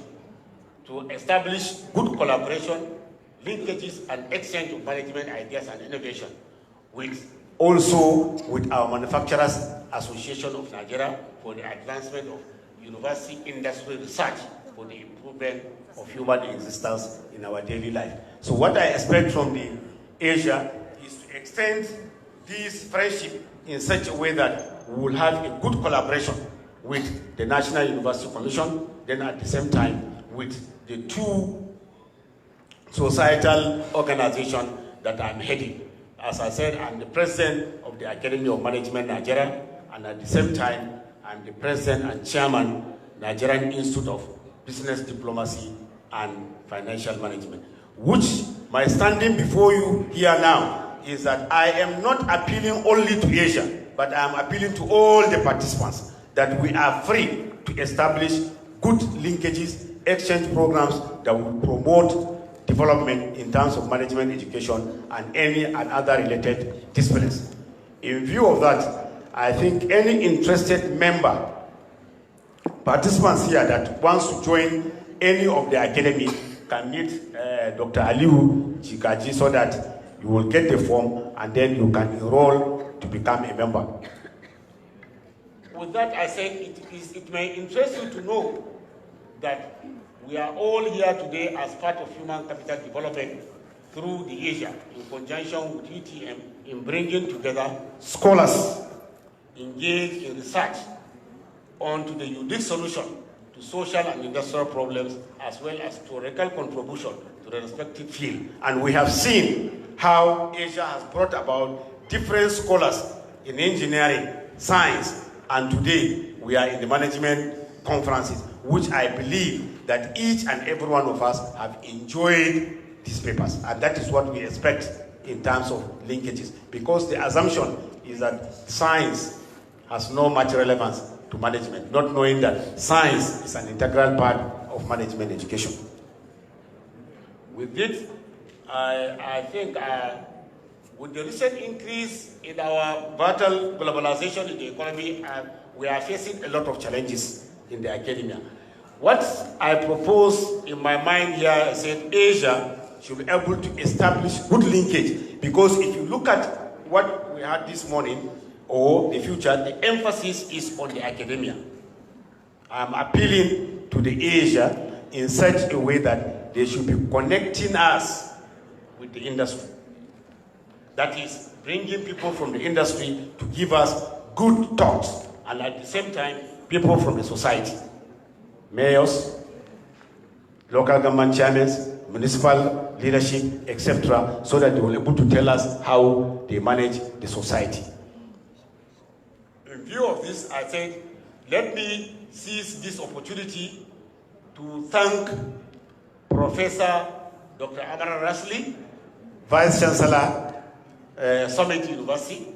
D: to establish good collaboration, linkages and exchange of management ideas and innovation, also with our Manufacturers Association of Nigeria for the advancement of university industry research for the improvement of human existence in our daily life. So what I expect from the Asia is to extend this friendship in such a way that we will have a good collaboration with the National University Commission, then at the same time with the two societal organizations that I'm heading. As I said, I'm the president of the Academy of Management Nigeria, and at the same time, I'm the president and chairman, Nigerian Institute of Business Diplomacy and Financial Management, which my standing before you here now is that I am not appealing only to Asia, but I am appealing to all the participants that we are free to establish good linkages, exchange programs that will promote development in terms of management education and any and other related disciplines. In view of that, I think any interested member, participants here that wants to join any of the academy can meet Dr. Aliu Chikaji so that you will get the form and then you can enroll to become a member. With that, I said it may interest you to know that we are all here today as part of human capital development through the Asia, in conjunction with UTM, in bringing together scholars engaged in research onto the unique solution to social and industrial problems, as well as theoretical contribution to the respective field. And we have seen how Asia has brought about different scholars in engineering, science, and today we are in the management conferences, which I believe that each and every one of us have enjoyed these papers. And that is what we expect in terms of linkages, because the assumption is that science has no much relevance to management, not knowing that science is an integral part of management education. With this, I think with the recent increase in our vital globalization in the economy, we are facing a lot of challenges in the academia. What I propose in my mind here is that Asia should be able to establish good linkage, because if you look at what we had this morning, or the future, the emphasis is on the academia. I'm appealing to the Asia in such a way that they should be connecting us with the industry. That is, bringing people from the industry to give us good talks, and at the same time, people from the society, mayors, local government chairmen, municipal leadership, etc., so that they will be able to tell us how they manage the society. In view of this, I said, let me seize this opportunity to thank Professor Dr. Amara Rasli, Vice Chancellor, Summit University,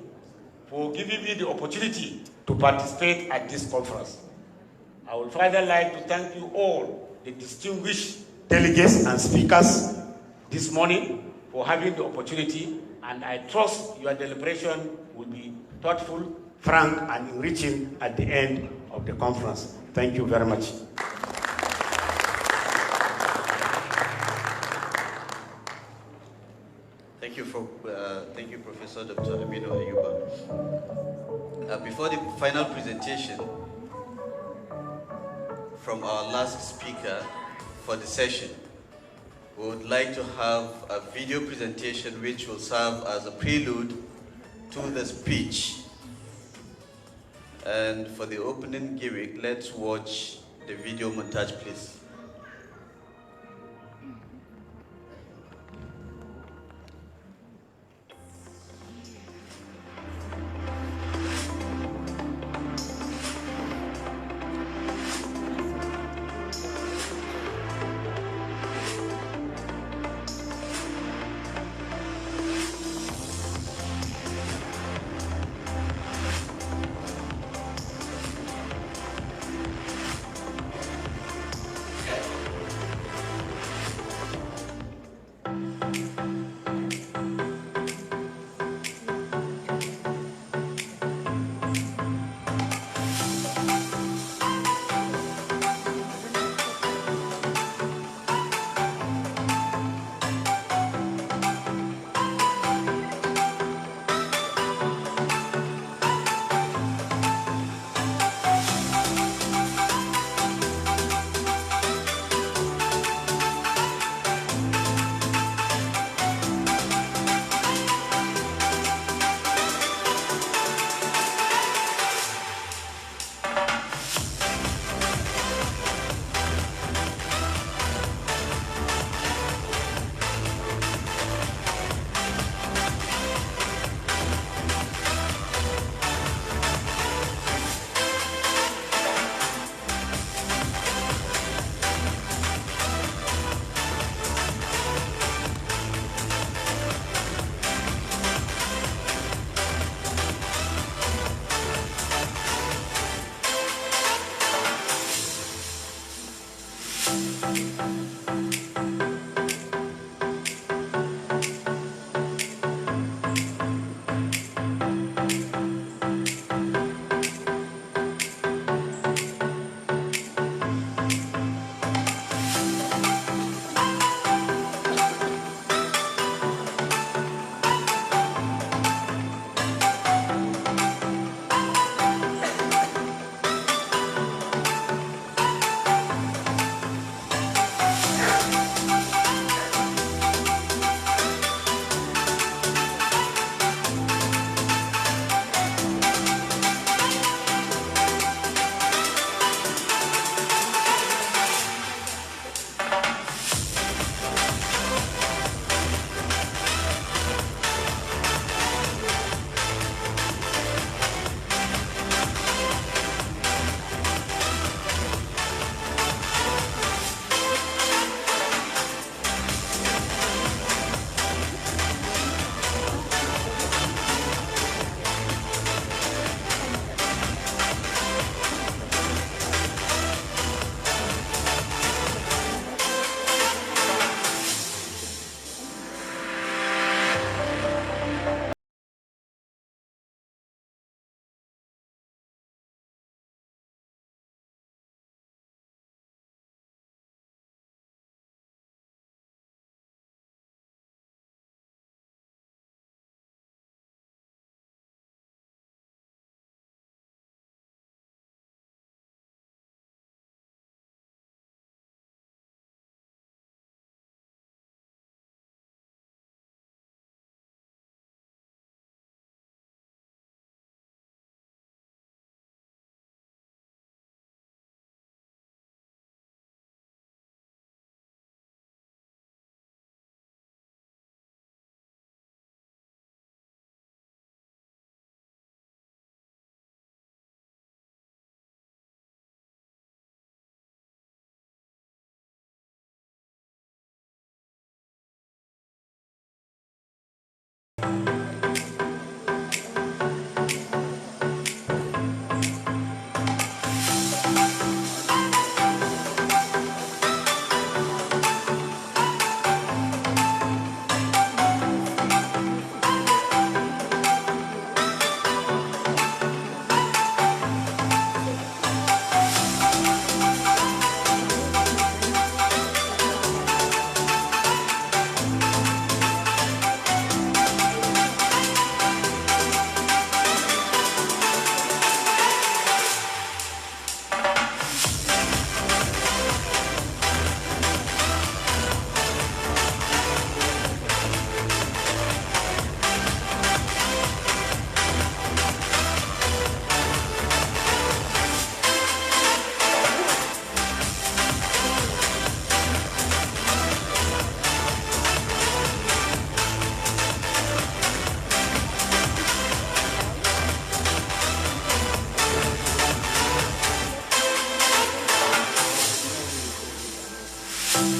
D: for giving me the opportunity to participate at this conference. I would further like to thank you all, the distinguished delegates and speakers this morning, for having the opportunity, and I trust your deliberation will be thoughtful, frank, and enriching at the end of the conference. Thank you very much.
B: Thank you, Professor Dr. Aminu Ayuba. Before the final presentation from our last speaker for the session, we would like to have a video presentation which will serve as a prelude to the speech. And for the opening gimmick, let's watch the video montage, please.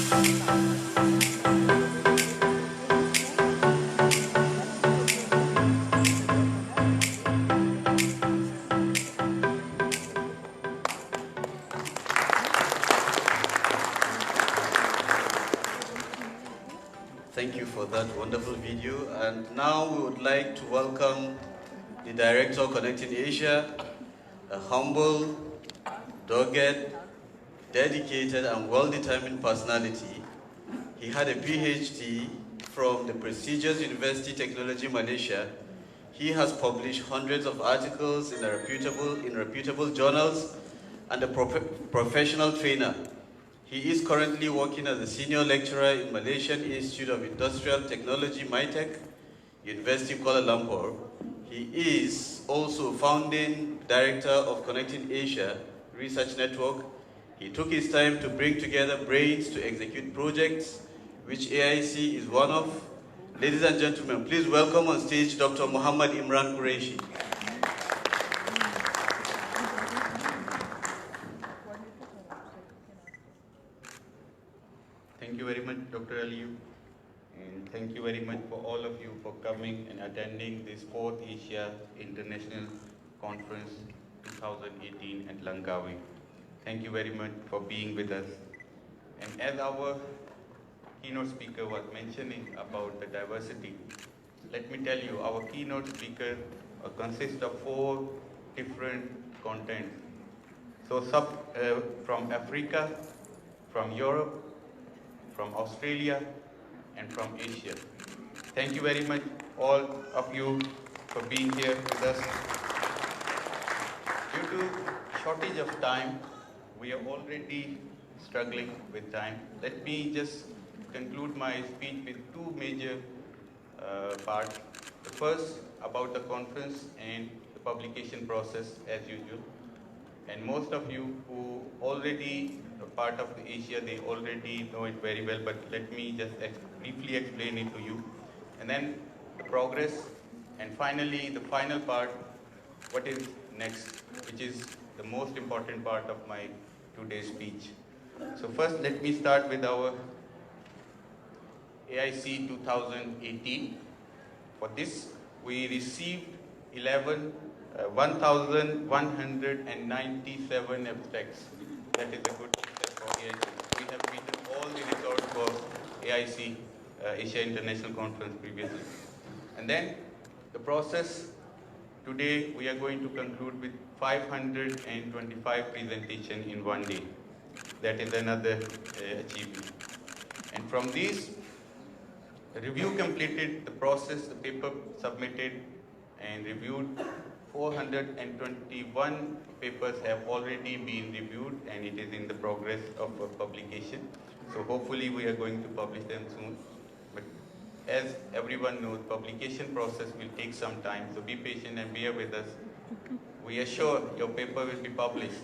B: Thank you for that wonderful video. And now we would like to welcome the Director of Connecting Asia, a humble, dogged, dedicated, and well-determined personality. He had a PhD from the prestigious University Technology Malaysia. He has published hundreds of articles in reputable journals and a professional trainer. He is currently working as a senior lecturer in Malaysian Institute of Industrial Technology, MITech, University of Kuala Lumpur. He is also founding director of Connecting Asia Research Network. He took his time to bring together brains to execute projects, which AIC is one of. Ladies and gentlemen, please welcome on stage Dr. Muhammad Imran Qureshi.
E: Thank you very much, Dr. Aliyu, and thank you very much for all of you for coming and attending this 4th Asia International Conference 2018 at Langkawi. Thank you very much for being with us. And as our keynote speaker was mentioning about the diversity, let me tell you, our keynote speaker consists of 4 different contents. So from Africa, from Europe, from Australia, and from Asia. Thank you very much, all of you, for being here with us. Due to shortage of time, we are already struggling with time. Let me just conclude my speech with 2 major parts. The first, about the conference and the publication process as usual. And most of you who already are part of the Asia, they already know it very well, but let me just briefly explain it to you. And then the progress, and finally the final part, what is next, which is the most important part of my today's speech. So first, let me start with our AIC 2018. For this, we received 1,197 abstracts. That is a good success for AIC. We have beaten all the records for AIC, Asia International Conference previously. And then the process, today we are going to conclude with 525 presentations in one day. That is another achievement. And from these, the review completed, the process, the paper submitted and reviewed. 421 papers have already been reviewed and it is in the progress of publication. So hopefully we are going to publish them soon. But as everyone knows, publication process will take some time, so be patient and bear with us. We are sure your paper will be published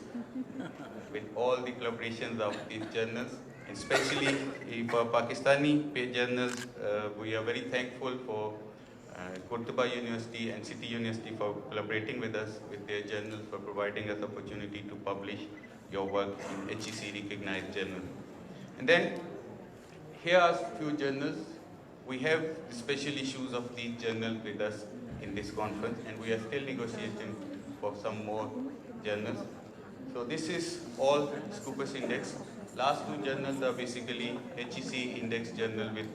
E: with all the collaborations of these journals, especially for Pakistani journals. We are very thankful for Kurtuba University and City University for collaborating with us with their journals, for providing us opportunity to publish your work in HEC recognized journal. And then here are a few journals. We have the special issues of these journals with us in this conference, and we are still negotiating for some more journals. So this is all Scopus Index. Last 2 journals are basically HEC Index journal with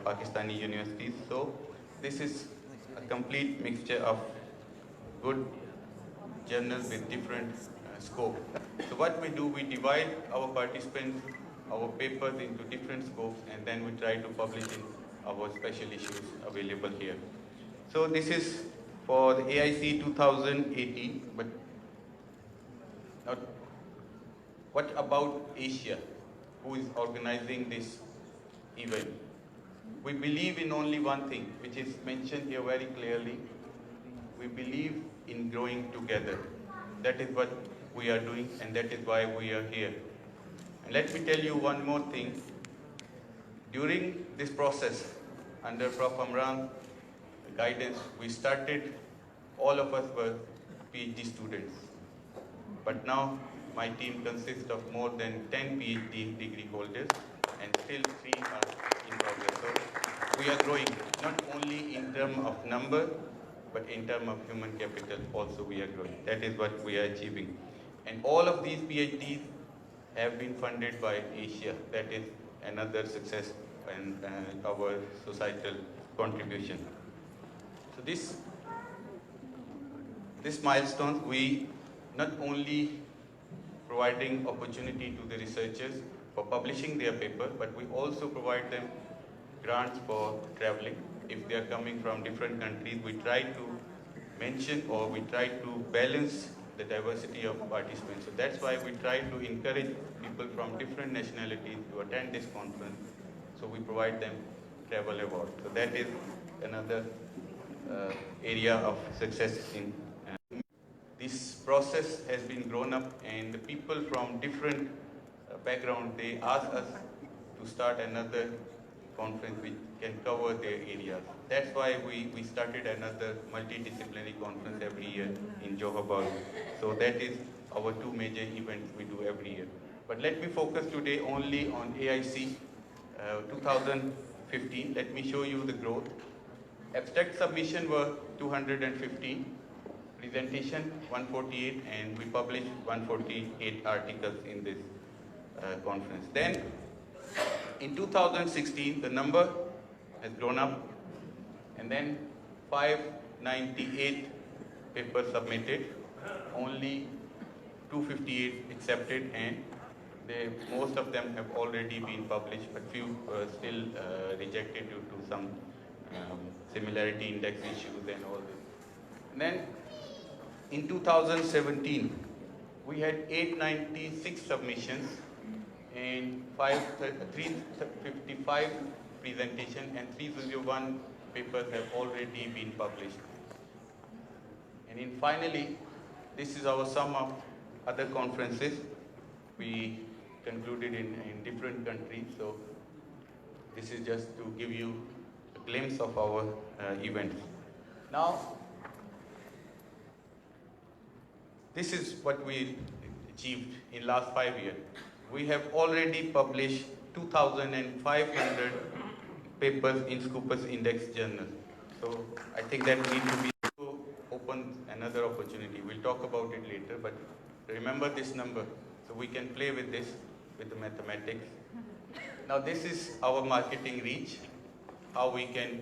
E: Pakistani universities. So this is a complete mixture of good journals with different scope. So what we do, we divide our participants, our papers into different scopes, and then we try to publish in our special issues available here. So this is for the AIC 2018, but now, what about Asia, who is organizing this event? We believe in only one thing, which is mentioned here very clearly. We believe in growing together. That is what we are doing, and that is why we are here. And let me tell you one more thing. During this process, under Prof. Amran's guidance, we started, all of us were PhD students. But now my team consists of more than 10 PhD degree holders. and still 3 are in progress. So we are growing, not only in terms of number, but in terms of human capital also we are growing. That is what we are achieving. And all of these PhDs have been funded by Asia. That is another success and our societal contribution. So this milestone, we not only providing opportunity to the researchers for publishing their paper, but we also provide them grants for traveling. If they are coming from different countries, we try to mention or we try to balance the diversity of participants. So that's why we try to encourage people from different nationalities to attend this conference. So we provide them travel award. So that is another area of success in this process has been grown up, and the people from different background, they ask us to start another conference which can cover their areas. That's why we started another multidisciplinary conference every year in Johor. So that is our 2 major events we do every year. But let me focus today only on AIC 2015. Let me show you the growth. Abstract submission were 215, presentation 148, and we published 148 articles in this conference. Then in 2016, the number has grown up, and then 598 papers submitted, only 258 accepted, and most of them have already been published, but few still rejected due to some similarity index issues and all this. And then in 2017, we had 896 submissions and 355 presentation, and 301 papers have already been published. And then finally, this is our sum of other conferences we concluded in different countries. So this is just to give you a glimpse of our events. Now, this is what we achieved in last 5 years. We have already published 2,500 papers in Scopus Index Journal. So I think that needs to be open another opportunity. We'll talk about it later, but remember this number. So we can play with this, with the mathematics. Now this is our marketing reach, how we can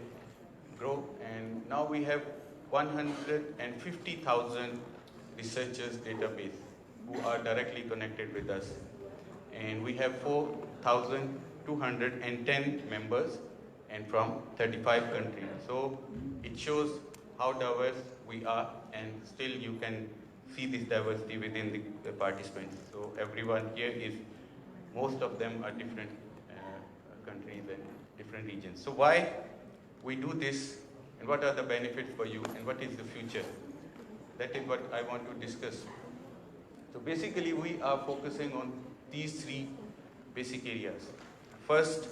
E: grow. And now we have 150,000 researchers database who are directly connected with us. And we have 4,210 members and from 35 countries. So it shows how diverse we are, and still you can see this diversity within the participants. So everyone here is, most of them are different countries and different regions. So why we do this, and what are the benefits for you, and what is the future? That is what I want to discuss. So basically we are focusing on these 3 basic areas. First,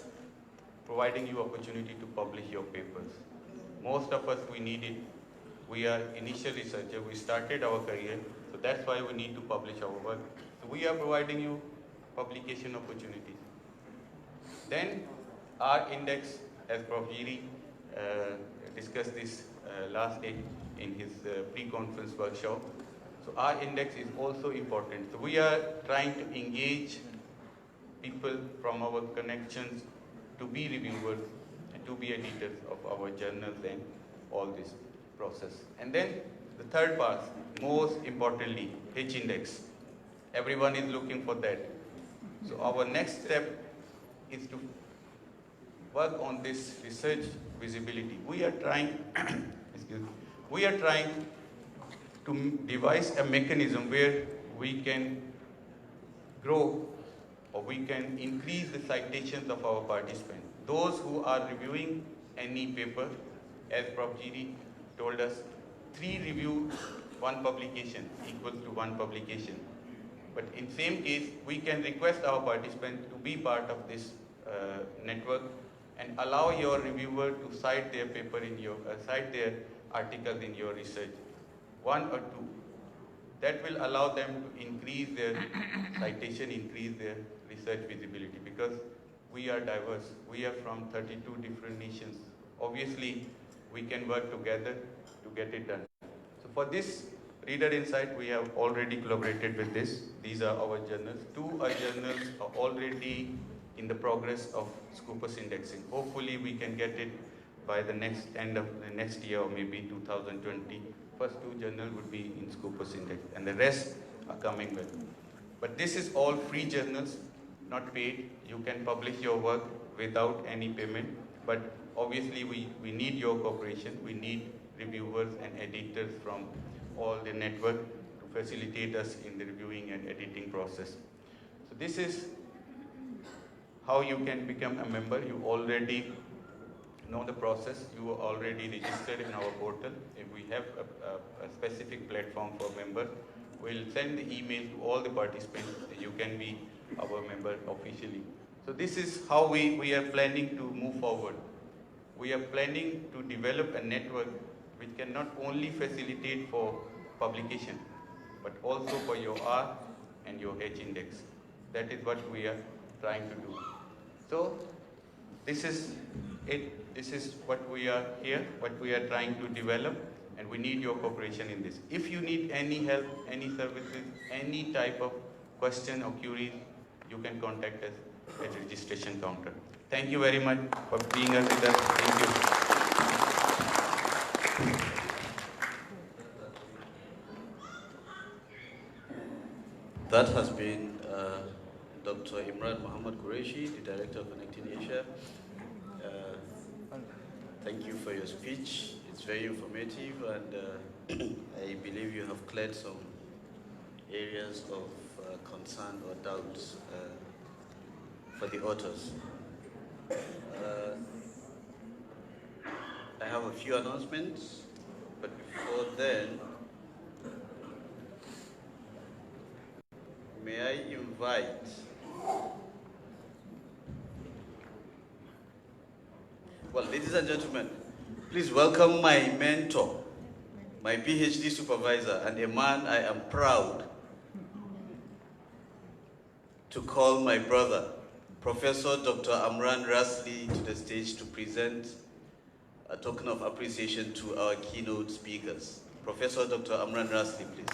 E: providing you opportunity to publish your papers. Most of us, we need it. We are initial researcher, we started our career, so that's why we need to publish our work. So we are providing you publication opportunities. Then our index, as Prof. Giri discussed this last day in his pre-conference workshop. So our index is also important. So we are trying to engage people from our connections to be reviewers and to be editors of our journals and all this process. And then the third part, most importantly, H-index. Everyone is looking for that. So our next step is to work on this research visibility. We are trying, we are trying to devise a mechanism where we can grow or we can increase the citations of our participants. Those who are reviewing any paper, as Prof. Giri told us, 3 review, 1 publication equals to 1 publication. But in same case, we can request our participants to be part of this network and allow your reviewer to cite their paper in your, cite their articles in your research, 1 or 2. That will allow them to increase their citation, increase their research visibility, because we are diverse. We are from 32 different nations. Obviously, we can work together to get it done. So for this Reader Insight, we have already collaborated with this. These are our journals. 2 journals are already in the progress of Scopus indexing. Hopefully, we can get it by the end of the next year, or maybe 2020. First 2 journals would be in Scopus index, and the rest are coming with. But this is all free journals, not paid. You can publish your work without any payment. But obviously, we need your cooperation. We need reviewers and editors from all the network to facilitate us in the reviewing and editing process. So this is how you can become a member. You already know the process. You are already registered in our portal. If we have a specific platform for members, we'll send the email to all the participants that you can be our member officially. So this is how we are planning to move forward. We are planning to develop a network which can not only facilitate for publication, but also for your R and your H index. That is what we are trying to do. So this is it. This is what we are here, what we are trying to develop, and we need your cooperation in this. If you need any help, any services, any type of question or queries, you can contact us at the registration counter. Thank you very much for being with us. Thank you.
B: That has been Dr. Imran Muhammad Qureshi, the Director of Connecting Asia. Thank you for your speech. It's very informative, and I believe you have cleared some areas of concern or doubts for the authors. I have a few announcements, but before then, may I invite ladies and gentlemen, please welcome my mentor, my PhD supervisor, and a man I am proud to call my brother, Professor Dr. Amran Rasli, to the stage to present a token of appreciation to our keynote speakers. Professor Dr. Amran Rasli, please.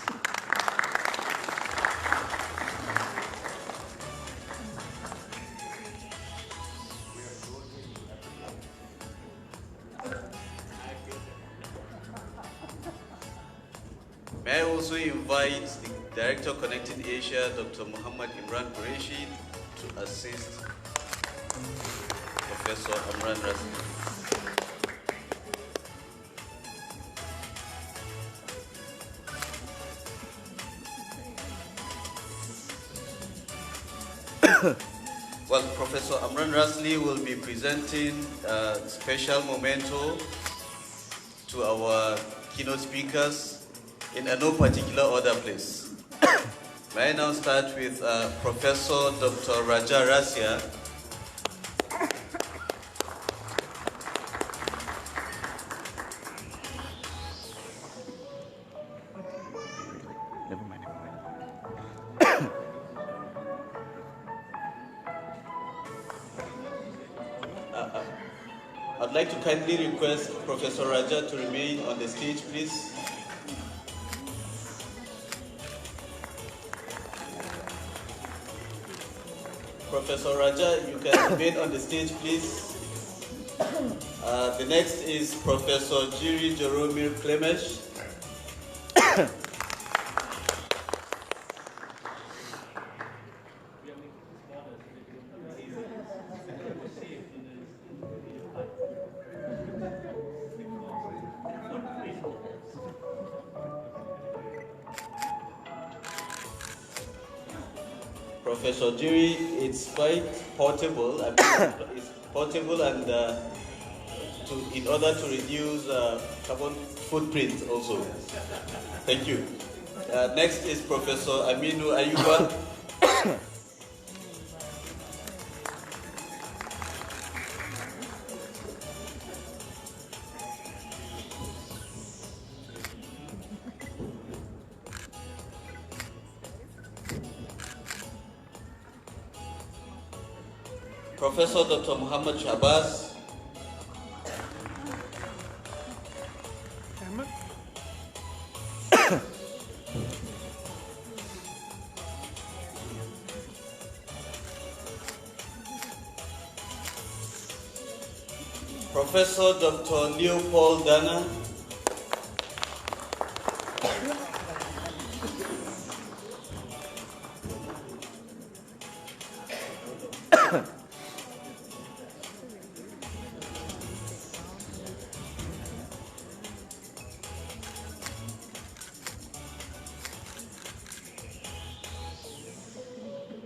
B: May I also invite the Director of Connecting Asia, Dr. Muhammad Imran Qureshi, to assist Professor Amran Rasli. Well, Professor Amran Rasli will be presenting a special memento to our keynote speakers in no particular order, please. May I now start with Professor Dr. Raja Rasya. I'd like to kindly request Professor Raja to remain on the stage, please. Professor Raja, you can remain on the stage, please. The next is Professor Jiri Joromir Klemesh. Professor Jiri, it's quite portable. It's portable, and in order to reduce carbon footprint also. Thank you. Next is Professor Aminu Ayuba. Professor Dr. Muhammad Shabazz, Professor Dr. Leopold Dana,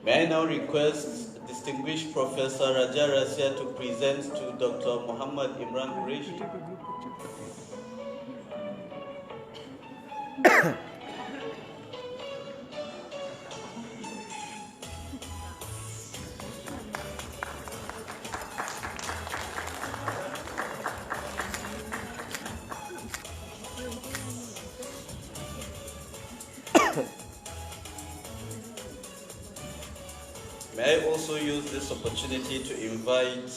B: may I now request distinguished Professor Raja Rasia to present to Dr. Muhammad Imran Qureshi. May I also use this opportunity to invite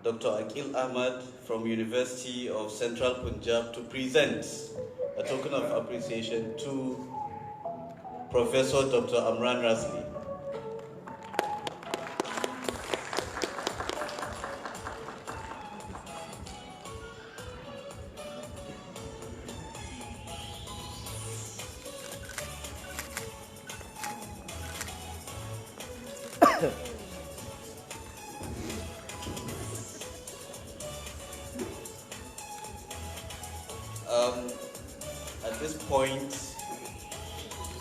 B: Dr. Akil Ahmad from University of Central Punjab to present a token of appreciation to Professor Dr. Amran Rasli. At this point,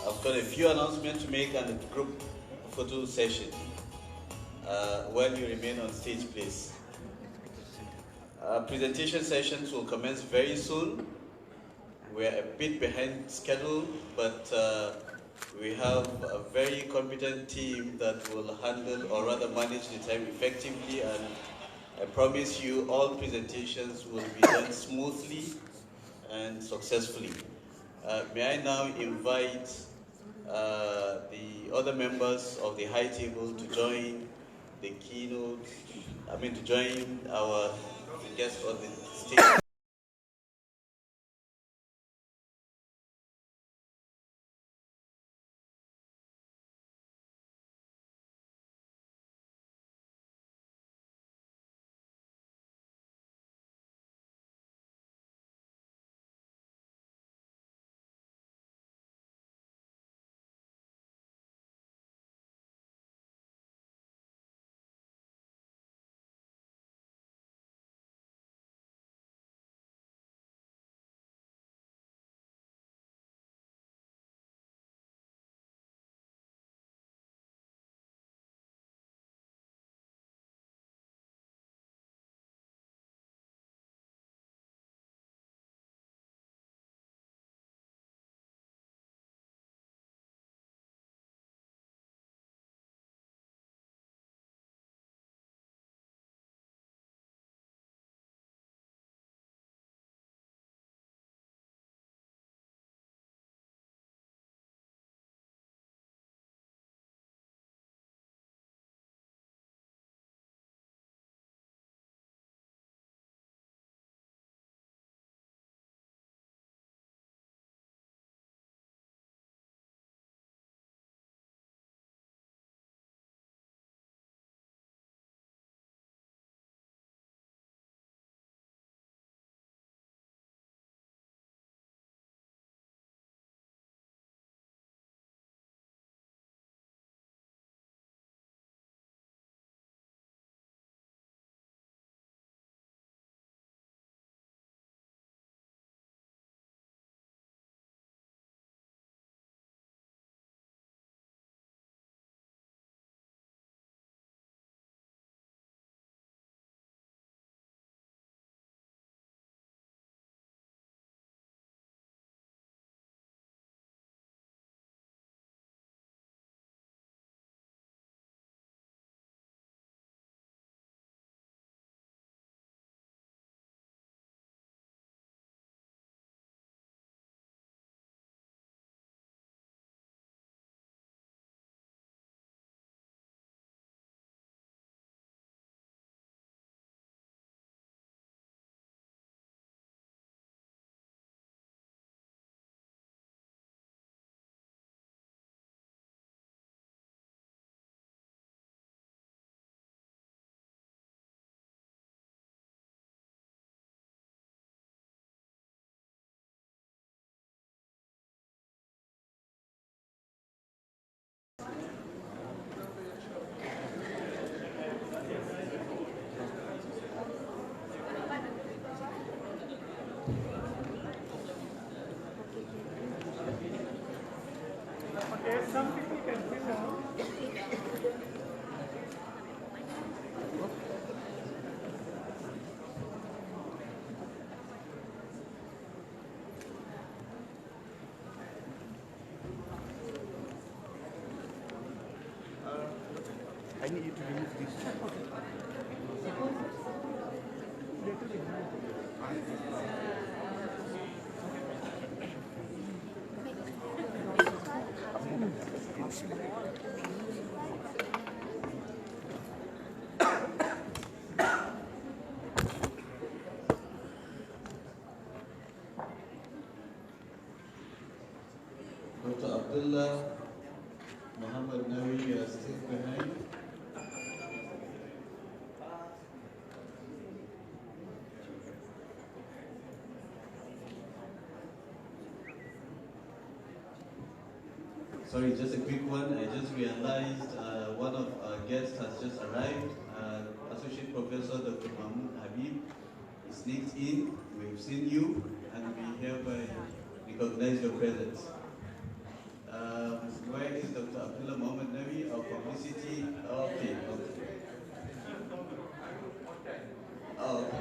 B: I've got a few announcements to make and a group photo session. While you remain on stage, please. Presentation sessions will commence very soon. We're a bit behind schedule, but we have a very competent team that will handle or rather manage the time effectively, and I promise you all presentations will be done smoothly and successfully. May I now invite the other members of the high table to join the keynote, to join our guests on the stage. Sorry, just a quick one. I just realized one of our guests has just arrived. Associate Professor Dr. Mahmoud Habib is sneaked in. We've seen you, and we hereby recognize your presence. Where is Dr. Abdullah Mohammed Nabi, our publicity? Okay. Oh, okay.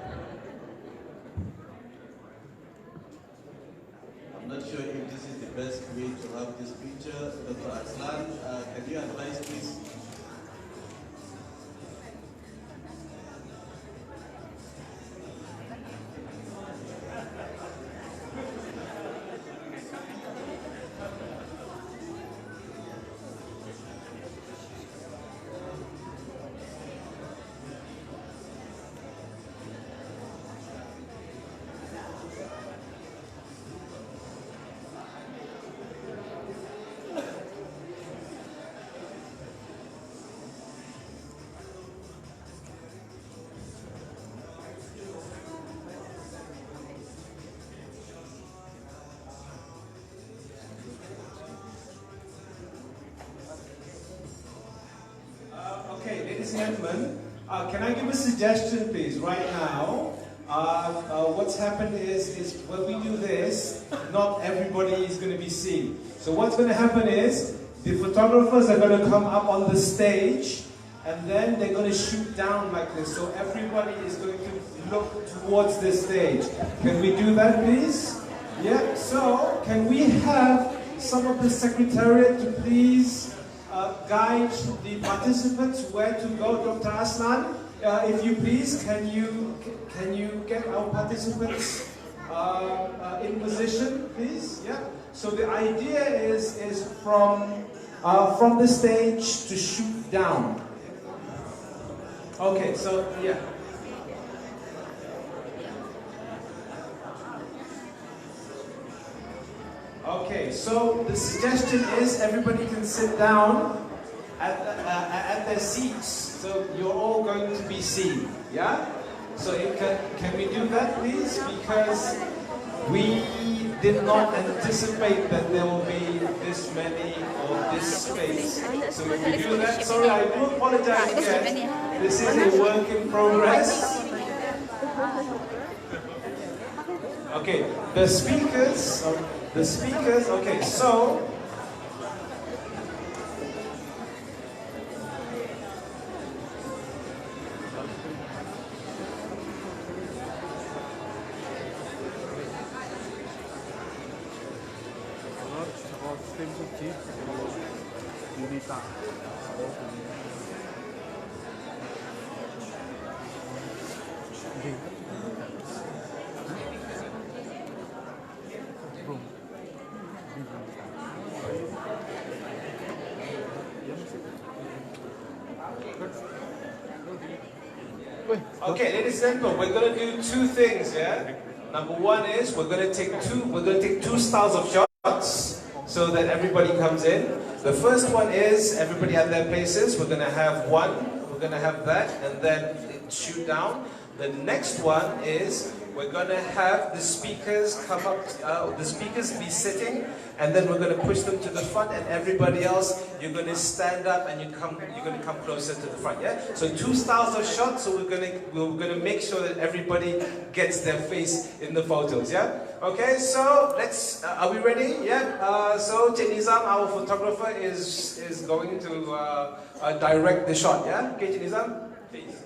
B: I'm not sure if this is the best way to have this picture. Dr. Aslan, can you advise, please?
F: Okay, ladies and gentlemen, can I give a suggestion, please, right now? What's happened is when we do this, not everybody is going to be seen. So what's going to happen is the photographers are going to come up on the stage, and then they're going to shoot down like this. So everybody is going to look towards the stage. Can we do that, please? Yeah. So can we have some of the secretariat to please guide the participants where to go? Dr. Aslan, if you please, can you get our participants in position, please? Yeah. So the idea is from the stage to shoot down. Okay. So yeah. Okay, so the suggestion is everybody can sit down at their seats, so you're all going to be seen, yeah? So can we do that, please? Because we did not anticipate that there will be this many of this space. So if we do that, sorry, I do apologize again. This is a work in progress. Okay, the speakers, okay, so okay, ladies and gentlemen, we're going to do two things, yeah? Number one is we're going to take two styles of shots so that everybody comes in. The first one is everybody at their places. We're going to have one, we're going to have that, and then shoot down. The next one is we're going to have the speakers come up, the speakers be sitting, and then we're going to push them to the front, and everybody else, you're going to stand up and you're going to come closer to the front, yeah? So two styles of shots, so we're going to make sure that everybody gets their face in the photos, yeah? Okay, so let's, are we ready? Yeah? So Cik Nizam, our photographer, is going to direct the shot, yeah? Okay, Cik Nizam, please.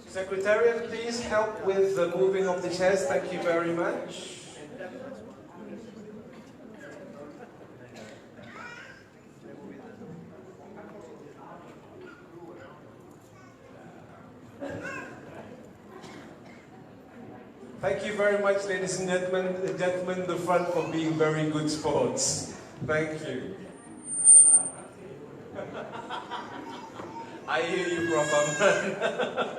F: Secretariat, please help with the moving of the chairs. Thank you very much. Thank you very much, ladies and gentlemen in the front, for being very good sports. Thank you. I hear you, Prof. Amran.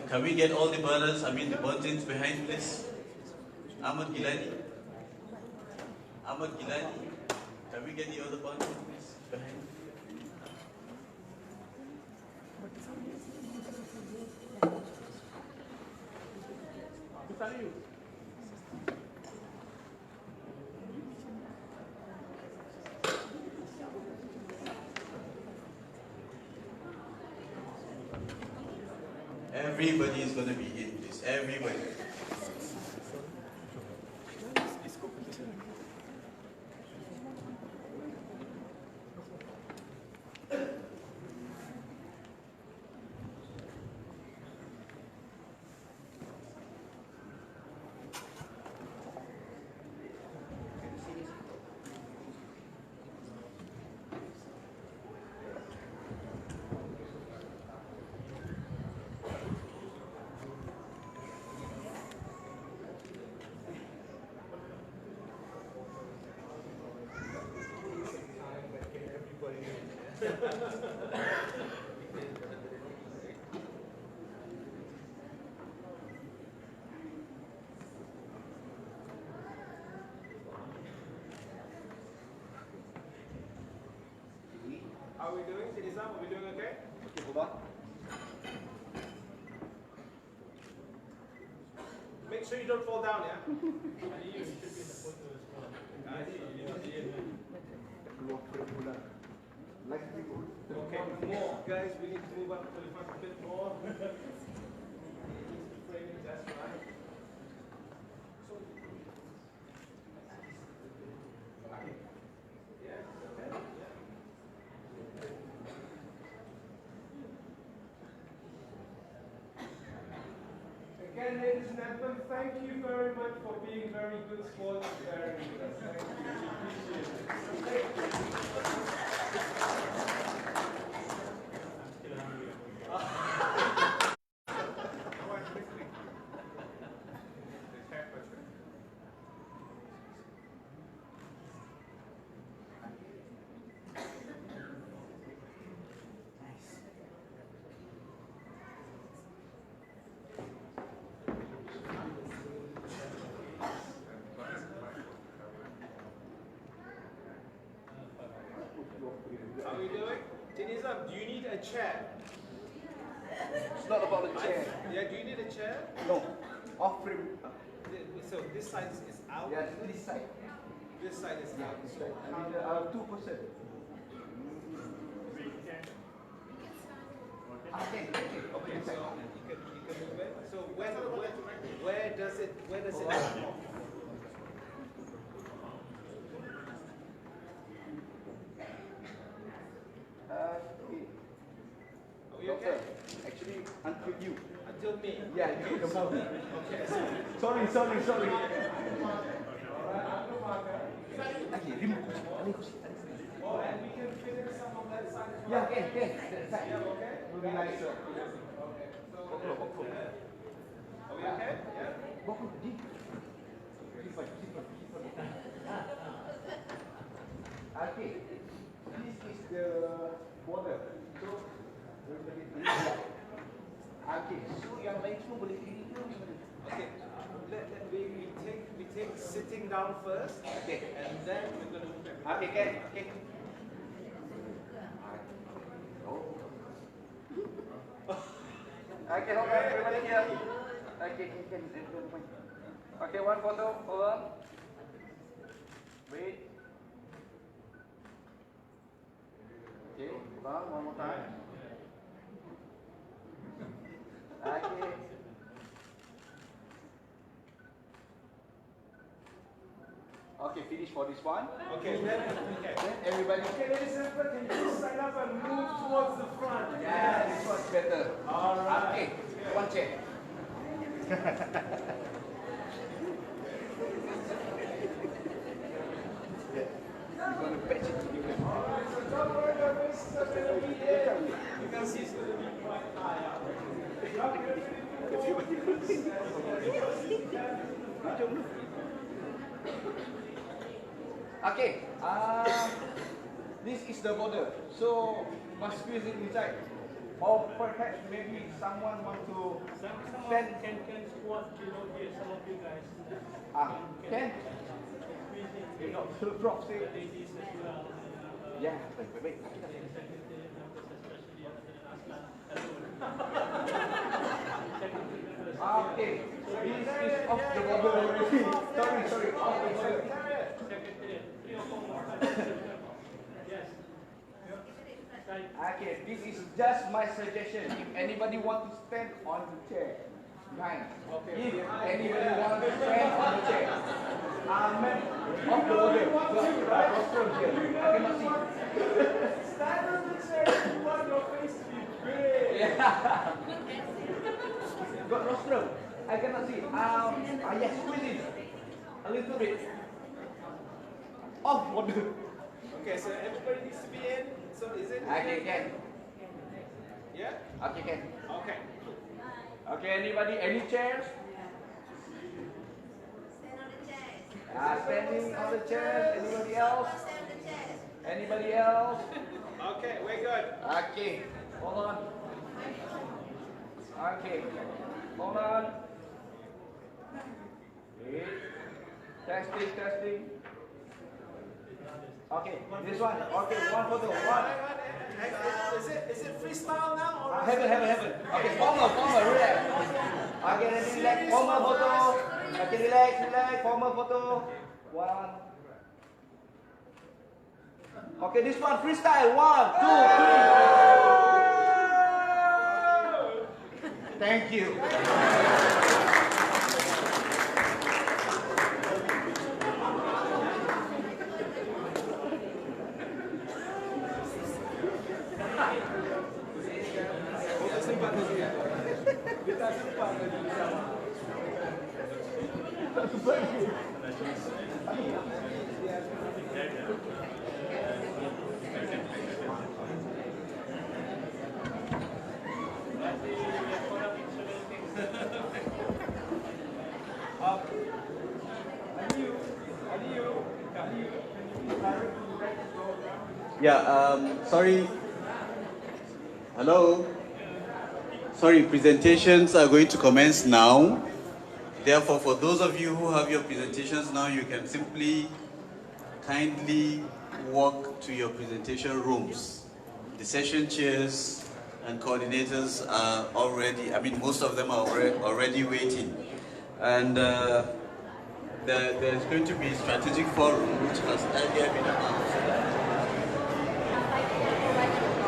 B: Can we get all the banners, the buttons behind, please? Ahmad Gilani. Ahmad Gilani. Can we get the other buttons, please, behind? Everybody is going to be in, please. Everybody.
F: How are we doing? Tinizam, are we doing okay?
B: Okay, hold on.
F: Make sure you don't fall down, yeah? Okay, more. Guys, we need to move up to the front a bit more. Framing, that's right. Again, ladies and gentlemen, thank you very much for being very good sports and bearing with us. Thank you. We How are we doing? Tinizam, do you need a chair?
G: It's not about the chair.
F: Yeah, do you need a chair?
G: No. Off frame.
F: So this side is out?
G: Yeah, this side.
F: This side is out. So
G: I
F: how
G: need 2%. Okay.
F: Okay, so you can move it. So where does it end? Are we okay?
G: Actually, until you.
F: Until me?
G: Yeah, you the most.
F: Okay.
G: Sorry.
F: Alright, I'm the marker.
G: Okay, remove kursi.
F: Oh, and we can fit in some of that side as well.
G: Yeah, okay. That side.
F: Yeah, okay.
G: Will be nicer.
F: Okay. So, are we okay? Yeah.
G: Bokul, di. Simpan. Okay. This is the border. So, okay. So yang lain semua boleh kiri ke?
F: Okay. We take sitting down first.
G: Okay.
F: And then we're going to move it.
G: Okay, can. Okay. Okay, hold on. Everybody here. Okay, can. Okay, one photo. Hold on. Wait. Okay, hold on. One more time. Okay. Okay, finish for this one.
F: Okay, then
G: Everybody.
F: Okay, ladies and gentlemen, can you stand up and move towards the front?
G: Yeah, this one's better.
F: All right.
G: Okay, one chair. You're going to patch it together.
F: All right, so don't worry about this. It's going to be there. You can see it's going to be quite high up.
G: Okay, this is the border. So, must squeeze it inside. Or perhaps maybe someone want to stand.
H: Can squat below here, some of you guys.
G: Can? You know, to drop it.
H: Ladies as well.
G: Yeah, wait. Okay, this is off the border already. Sorry, off the border. Okay, this is just my suggestion. If anybody want to stand on the chair, fine. If anybody want to stand on the chair, man, off the border. Rostrum here. I cannot see. Stand on the chair. You want your face to be big. Yeah. Got rostrum. I cannot see. Yes, squeeze it a little bit. Off border.
F: Okay, so everybody needs to be in. So is it?
G: Okay, can.
F: Yeah?
G: Okay, can.
F: Okay.
G: Okay, anybody? Any chairs? Standing on the chairs. Anybody else? Anybody else?
F: Okay, we're good.
G: Okay, hold on. Okay, hold on. Okay. Testing. Okay, this one. Okay, one photo. One.
F: Is it freestyle now? Or
G: Haven't. Okay, formal, relax. Okay, ready, relax. Formal photo. Okay, relax. Formal photo. One. Okay, this one freestyle. 1, 2, 3. Thank you.
B: Yeah, sorry. Hello? Sorry, presentations are going to commence now. Therefore, for those of you who have your presentations now, you can simply kindly walk to your presentation rooms. The session chairs and coordinators are already, most of them are already waiting. And there's going to be a strategic forum, which has earlier been announced.